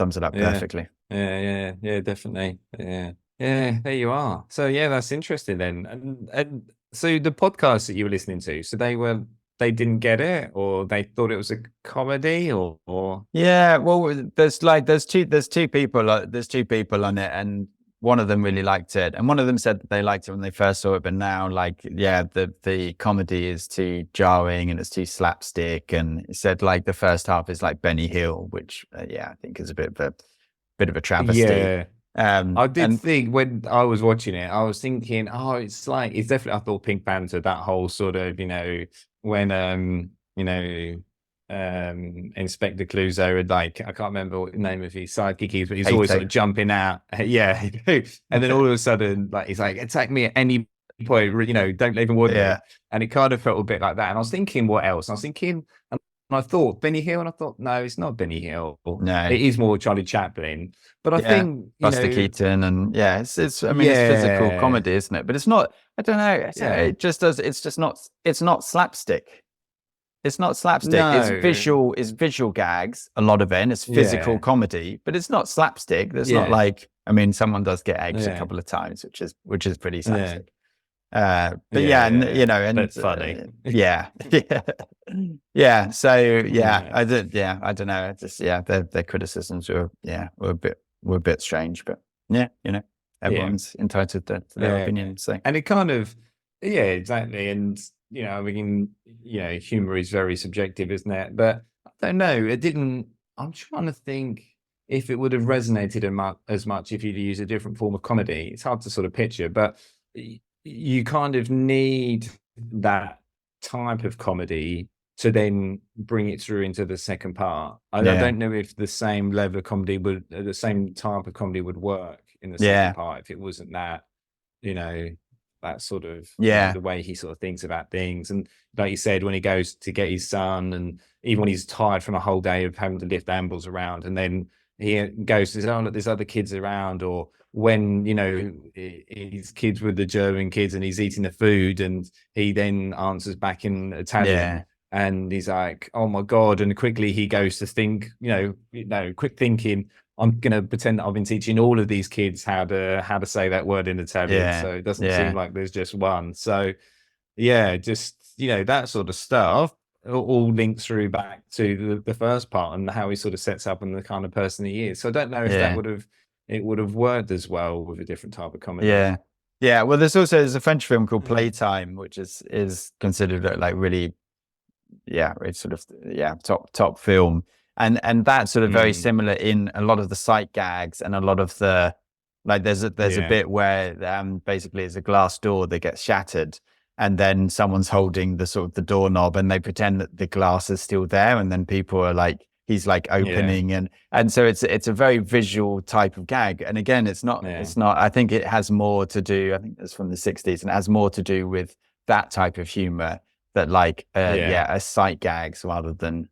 yeah, perfectly. yeah. Definitely. Yeah, yeah. There you are. So yeah, that's interesting then. And so the podcast that you were listening to, so they didn't get it, or they thought it was a comedy, or Yeah, well, there's two people on it, and one of them really liked it, and one of them said that they liked it when they first saw it, but now, like, yeah, the comedy is too jarring and it's too slapstick, and he said like the first half is like Benny Hill, which I think is a bit of a travesty. yeah. I did And think when I was watching it, I was thinking, oh, it's definitely, I thought Pink Panther, that whole sort of, when Inspector Clouseau had, like, I can't remember what the name of his sidekick is, but he's always sort Kato, of jumping out. Yeah. And then all of a sudden, like, he's like, attack me at any point, don't even warn me. yeah, And it kind of felt a bit like that. And I was thinking, what else? And I was thinking, and I thought Benny Hill, and I thought, no, it's not Benny Hill. no, It is more Charlie Chaplin. But I yeah, think, Buster Keaton, and yeah, it's I mean, it's physical yeah, comedy, isn't it? But it's not. I don't know. yeah, It just does. It's just not. It's not slapstick. It's not slapstick. no, It's visual gags. A lot of it. And it's physical yeah, comedy, but it's not slapstick. There's not yeah, like. I mean, someone does get eggs a yeah, couple of times, which is pretty yeah, slapstick. But yeah, yeah, and yeah, and but funny. yeah, yeah, yeah. So yeah, Yeah, I don't know. It's just their criticisms were a bit strange, but yeah, yeah, everyone's entitled to their yeah. opinion. So And it kind of, yeah, exactly. And, I mean, humor is very subjective, isn't it? But I don't know. I'm trying to think if it would have resonated as much if you'd used a different form of comedy. It's hard to sort of picture, but you kind of need that type of comedy to then bring it through into the second part. I yeah, don't know if the same level of comedy the same type of comedy would work in the second yeah, part if it wasn't that, you know, that sort of, yeah, the way he sort of thinks about things. And like you said, when he goes to get his son, and even when he's tired from a whole day of having to lift ambles around, and then he goes to say, oh, look, there's other kids around, or when, his kids with the German kids and he's eating the food, and he then answers back in Italian. yeah, And he's like, oh my God. And quickly he goes to think, quick thinking, I'm gonna pretend that I've been teaching all of these kids how to say that word in Italian. yeah, So it doesn't seem yeah, like there's just one. So yeah, just, that sort of stuff all links through back to the first part and how he sort of sets up and the kind of person he is. So I don't know if yeah. it would have worked as well with a different type of comedy. Yeah. Yeah. Well, there's a French film called Mm. Playtime, which is considered like really, it's sort of, top film. And that's sort of very Mm, similar in a lot of the sight gags and a lot of the, like, there's a yeah, bit where basically it's a glass door that gets shattered, and then someone's holding the sort of the doorknob and they pretend that the glass is still there, and then people are like, he's like yeah, opening, and so it's a very visual type of gag. And again, yeah, it's not, I think it has more to do, I think it's from the 60s, and it has more to do with that type of humor, that like yeah, a sight gags rather than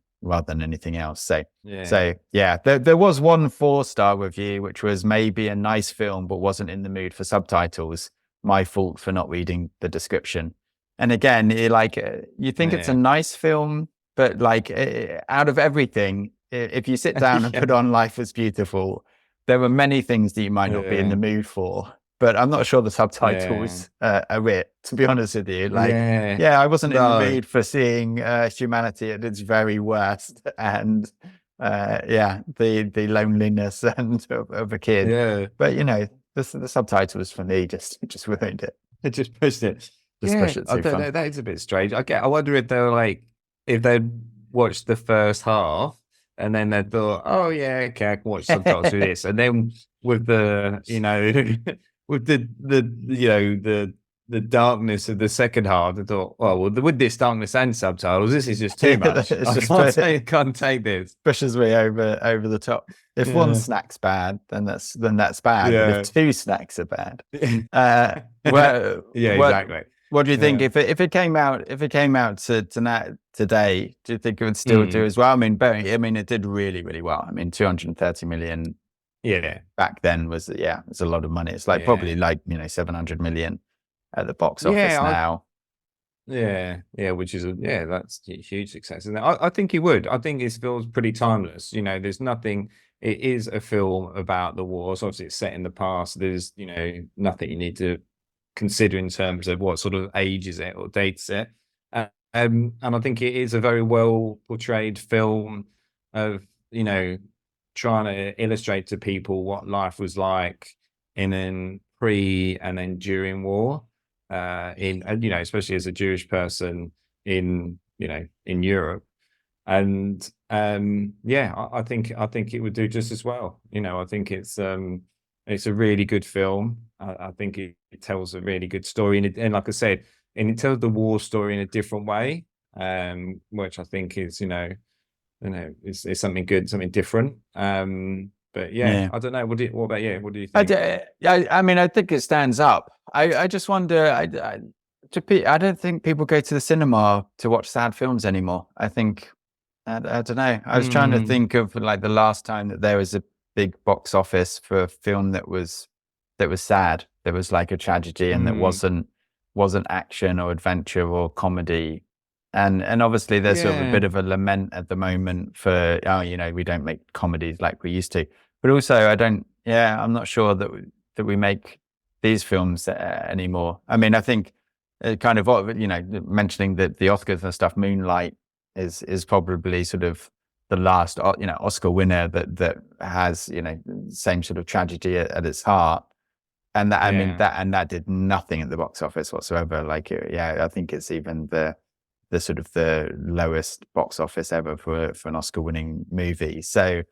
anything else. yeah, Yeah, there was one 4 star review, which was maybe a nice film, but wasn't in the mood for subtitles. My fault for not reading the description. And again, you think it's a yeah, nice film, but like out of everything, if you sit down and yeah, put on Life Was Beautiful, there were many things that you might not be in the Yeah. mood for, but I'm not sure the Yeah. subtitles are it, to be honest with you. Like, Yeah. yeah, I wasn't in the No. mood for seeing humanity at its very worst, and yeah, the loneliness and of a kid. Yeah. But you know, the subtitles for me just ruined it. It just pushed it. Just Yeah. push it I too don't far. know. That is a bit strange. I wonder if they were like, if they'd watched the first half and then they thought, oh yeah, okay, I can watch subtitles through this. And then with the, you know, with the darkness of the second half, I thought, oh, well, with this darkness and subtitles, this is just too much. It's I just can't take this. pushes me over the top. If one Yeah. snack's bad, then that's bad. But if Yeah. two snacks are bad, Yeah, what exactly. do you think Yeah. if it came out to today? Do you think it would still do Mm. as well? I mean, it did really well. I mean, 230 million Yeah. back then was it's a lot of money. It's like probably like 700 million at the box office now. Yeah, which is that's a huge success. And I think he would. I think this feels pretty timeless. You know, there's nothing. It is a film about the wars. Obviously, it's set in the past. There's nothing you need to consider in terms of what sort of age is it or date is it. And I think it is a very well portrayed film of trying to illustrate to people what life was like in an pre and then during war. Especially as a Jewish person in Europe, and I think it would do just as well. I think it's a really good film. I think it tells a really good story, and like I said, and it tells the war story in a different way, which I think is is something good, something different. But yeah, I don't know. What about you? What do you think? I mean, I think it stands up. I just wonder. I don't think people go to the cinema to watch sad films anymore. I think I don't know. I was trying to think of like the last time that there was a big box office for a film that was sad. There was like a tragedy and that wasn't action or adventure or comedy. And obviously there's sort of a bit of a lament at the moment for we don't make comedies like we used to. But also I'm not sure that we make these films anymore. I mean, I think kind of mentioning that the Oscars and stuff, Moonlight is probably sort of the last Oscar winner that has same sort of tragedy at its heart. And that I mean that did nothing at the box office whatsoever. Like I think it's even the sort of the lowest box office ever for an Oscar winning movie. So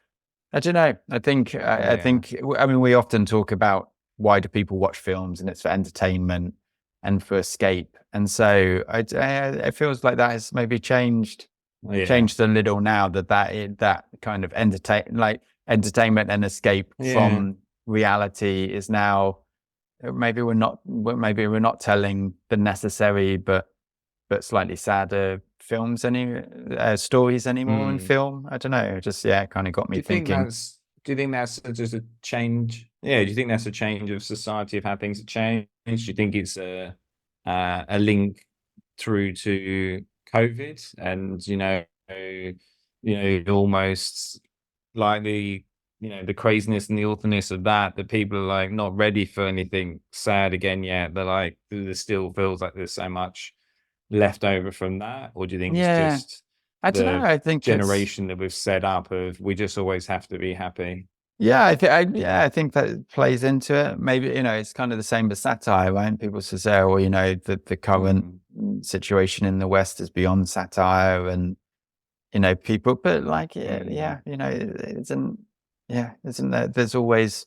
I don't know. I think I mean, we often talk about why do people watch films, and it's for entertainment and for escape. And so it feels like that has maybe changed a little now, that kind of entertainment and escape from reality is now maybe we're not telling the necessary but slightly sadder stories anymore in film. I don't know. It just kind of got me thinking. Do you think that's just a change? Yeah. Do you think that's a change of society, of how things have changed? Do you think it's a link through to COVID and almost like the craziness and the awfulness of that people are like not ready for anything sad again yet? They're like, there still feels like there's so much left over from that, or do you think it's just I don't know. I think generation that we've set up of we just always have to be happy? I think that plays into it. Maybe it's kind of the same as satire, right? People say, well, the current situation in the West is beyond satire, and people, but like isn't there? There's always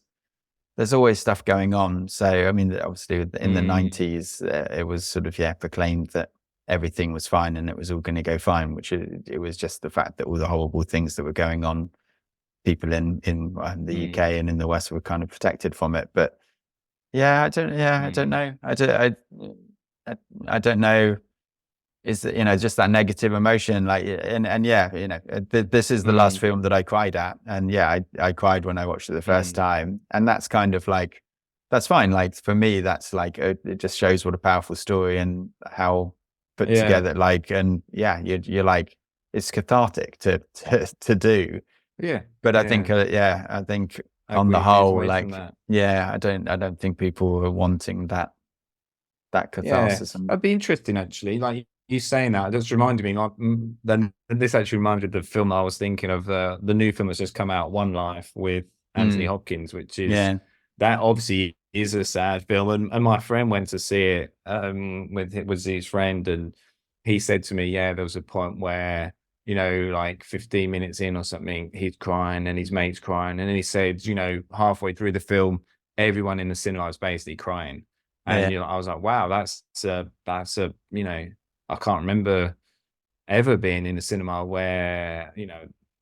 stuff going on. So I mean, obviously in the 90s, it was sort of proclaimed that everything was fine and it was all going to go fine, which it was just the fact that all the horrible things that were going on, people in the UK and in the West were kind of protected from it. But I don't know. I don't know. Is just that negative emotion, like, this is the last film that I cried at, and I cried when I watched it the first time, and that's kind of like, that's fine. Like for me, that's like it just shows what a powerful story and how put together. Like, and you're like, it's cathartic to do. Yeah. But I think I think on the agree. Veers whole, away from like, that. yeah, I don't think people were wanting that Yeah, catharsis. that'd be interesting actually. Like you saying that, just reminded me. Like, then this actually reminded the film I was thinking of. The new film that's just come out, One Life, with Anthony Hopkins, which is that obviously is a sad film. And my friend went to see it with his friend, and he said to me, yeah, there was a point where, you know, like 15 minutes in or something, he's crying and his mate's crying, and then he said, you know, halfway through the film, everyone in the cinema was basically crying. And you know, I was like, wow, that's a, you know, I can't remember ever being in a cinema where, you know,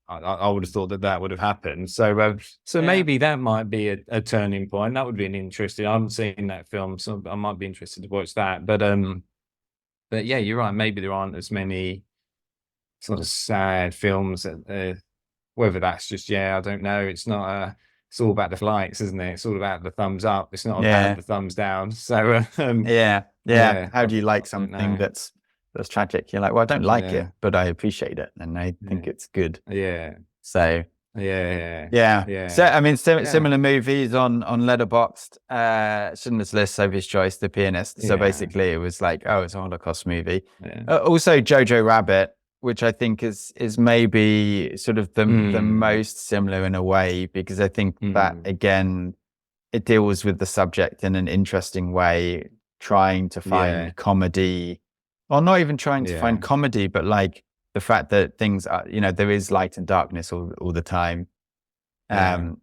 I would have thought that would have happened. So so maybe that might be a turning point. That would be an interesting. I haven't seen that film, so I might be interested to watch that. But yeah, you're right. Maybe there aren't as many sort of sad films that, whether that's just, I don't know. It's not it's all about the likes, isn't it? It's all about the thumbs up. It's not about the thumbs down. So yeah. How do you like I don't something know. that's tragic? You're like, well, I don't like it, but I appreciate it, and I think it's good. Yeah. So yeah. So I mean, similar movies on Letterboxd. Schindler's List, Sophie's Choice, The Pianist. So basically, it was like, oh, it's a Holocaust movie. Also, Jojo Rabbit, which I think is maybe sort of the most similar in a way, because I think that again, it deals with the subject in an interesting way, trying to find comedy, or not even trying to find comedy, but like the fact that things are, you know, there is light and darkness all the time. And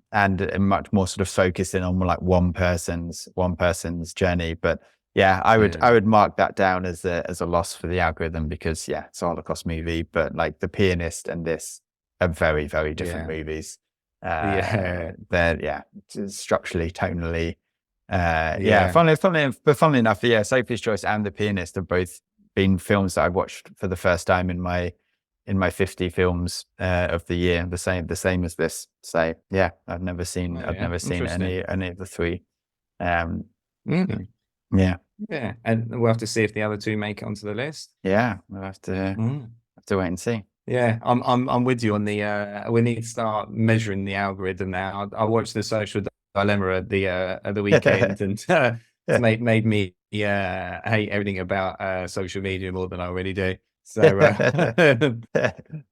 much more sort of focusing on like one person's journey. But yeah, I would mark that down as a loss for the algorithm, because it's a Holocaust movie, but like The Pianist and this are very, very different movies. They're structurally, tonally. Funnily enough, Sophie's Choice and The Pianist have both been films that I watched for the first time in my 50 films of the year, the same as this. So I've never seen any of the three. And we'll have to see if the other two make it onto the list. Yeah, we'll have to wait and see. Yeah, I'm with you on the. We need to start measuring the algorithm now. I watched The Social Dilemma at the weekend, and it's made me hate everything about social media more than I already do. So,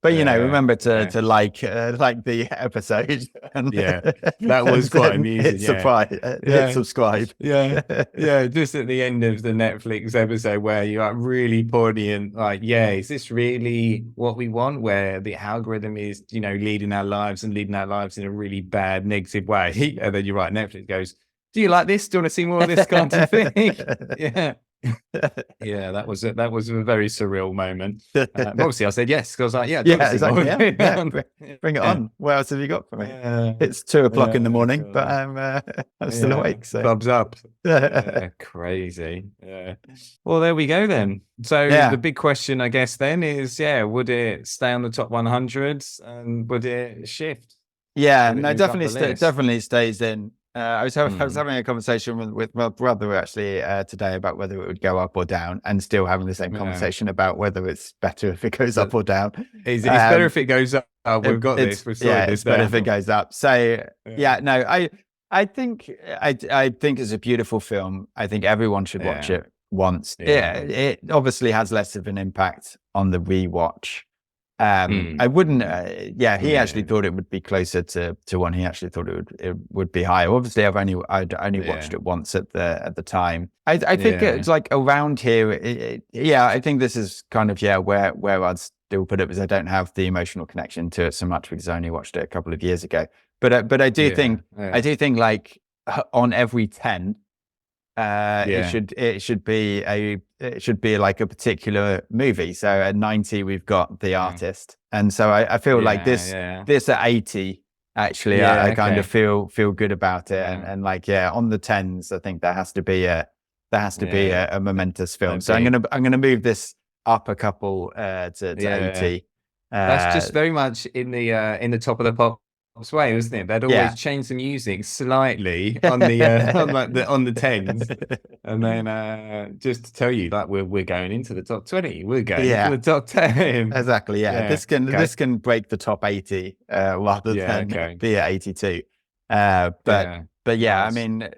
but you know, remember to like the episode. And that was quite amusing. Hit subscribe. Just at the end of the Netflix episode where you're like really poignant, like, is this really what we want? Where the algorithm is, you know, leading our lives in a really bad, negative way, and then you're right. Netflix goes, "Do you like this? Do you want to see more of this kind of thing?" That was a very surreal moment. Obviously, I said yes because I was like, exactly. Bring it on. What else have you got for me? It's 2:00 in the morning, but I'm still awake. So thumbs up. Crazy. Well, there we go then. So the big question, I guess, then is, would it stay on the top 100 and would it shift? Definitely stays in. I was having a conversation with my brother actually today about whether it would go up or down, and still having the same conversation about whether it's better if it goes up or down. It's better if it goes up. We've got this. We've sorted this. It's better if it goes up. So I think it's a beautiful film. I think everyone should watch it once. It obviously has less of an impact on the rewatch. I wouldn't. He actually thought it would be closer to one. He actually thought it would be higher. Obviously, I'd only watched it once at the time. I think it's like around here. I think this is kind of where I'd still put it, because I don't have the emotional connection to it so much because I only watched it a couple of years ago. But I do think like on every 10. It should be like a particular movie. So at 90 we've got The Artist, and so I feel like this at 80 actually I kind of feel good about it, and like on the 10s I think there has to be a momentous film. So I'm gonna move this up a couple to 80. That's just very much in the top of the pop way, wasn't it? They'd always change the music slightly on the on the 10s, and then just to tell you, like, we're going into the top 20, we're going into the top 10. Exactly. This can break the top 80 rather than be at 82. But yeah, I Nice. mean,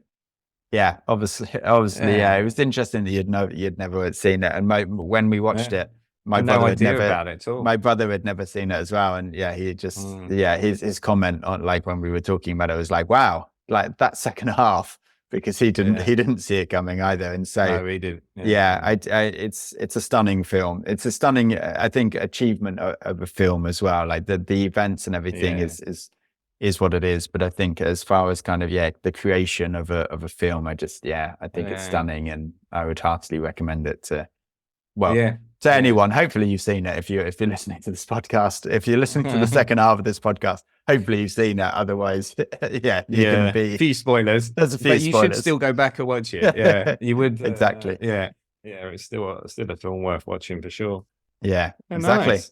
yeah, obviously, yeah, it was interesting that you'd never seen it. And when we watched it, my No brother had idea never, about it at all. my brother had never seen it as well. And yeah, he just, Mm. yeah, his comment on, like, when we were talking about it was like, wow, like that second half, because he didn't see it coming either. And so, No, we did. it's a stunning film. It's a stunning, I think, achievement of a film as well. Like the events and everything is what it is. But I think as far as kind of, the creation of a film, I think it's stunning, and I would heartily recommend it to anyone. Hopefully you've seen it if you're listening to this podcast. If you're listening to the second half of this podcast, hopefully you've seen it. Otherwise, can be a few spoilers. There's a few but you spoilers. should still go back and watch it. Yeah, you would exactly. Yeah, it's still a film worth watching for sure. Yeah, exactly. Nice.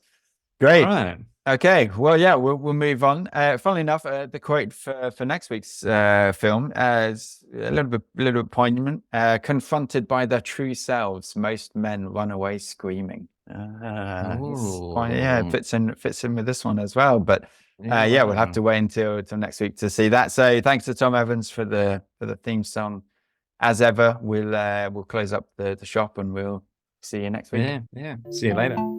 Great. All right. Okay, well, yeah, we'll move on. Funnily enough, the quote for next week's film is a little bit poignant. Confronted by their true selves, most men run away screaming. It fits in with this one as well. But we'll have to wait until next week to see that. So thanks to Tom Evans for the theme song. As ever, we'll close up the shop, and we'll see you next week. Yeah. See you later.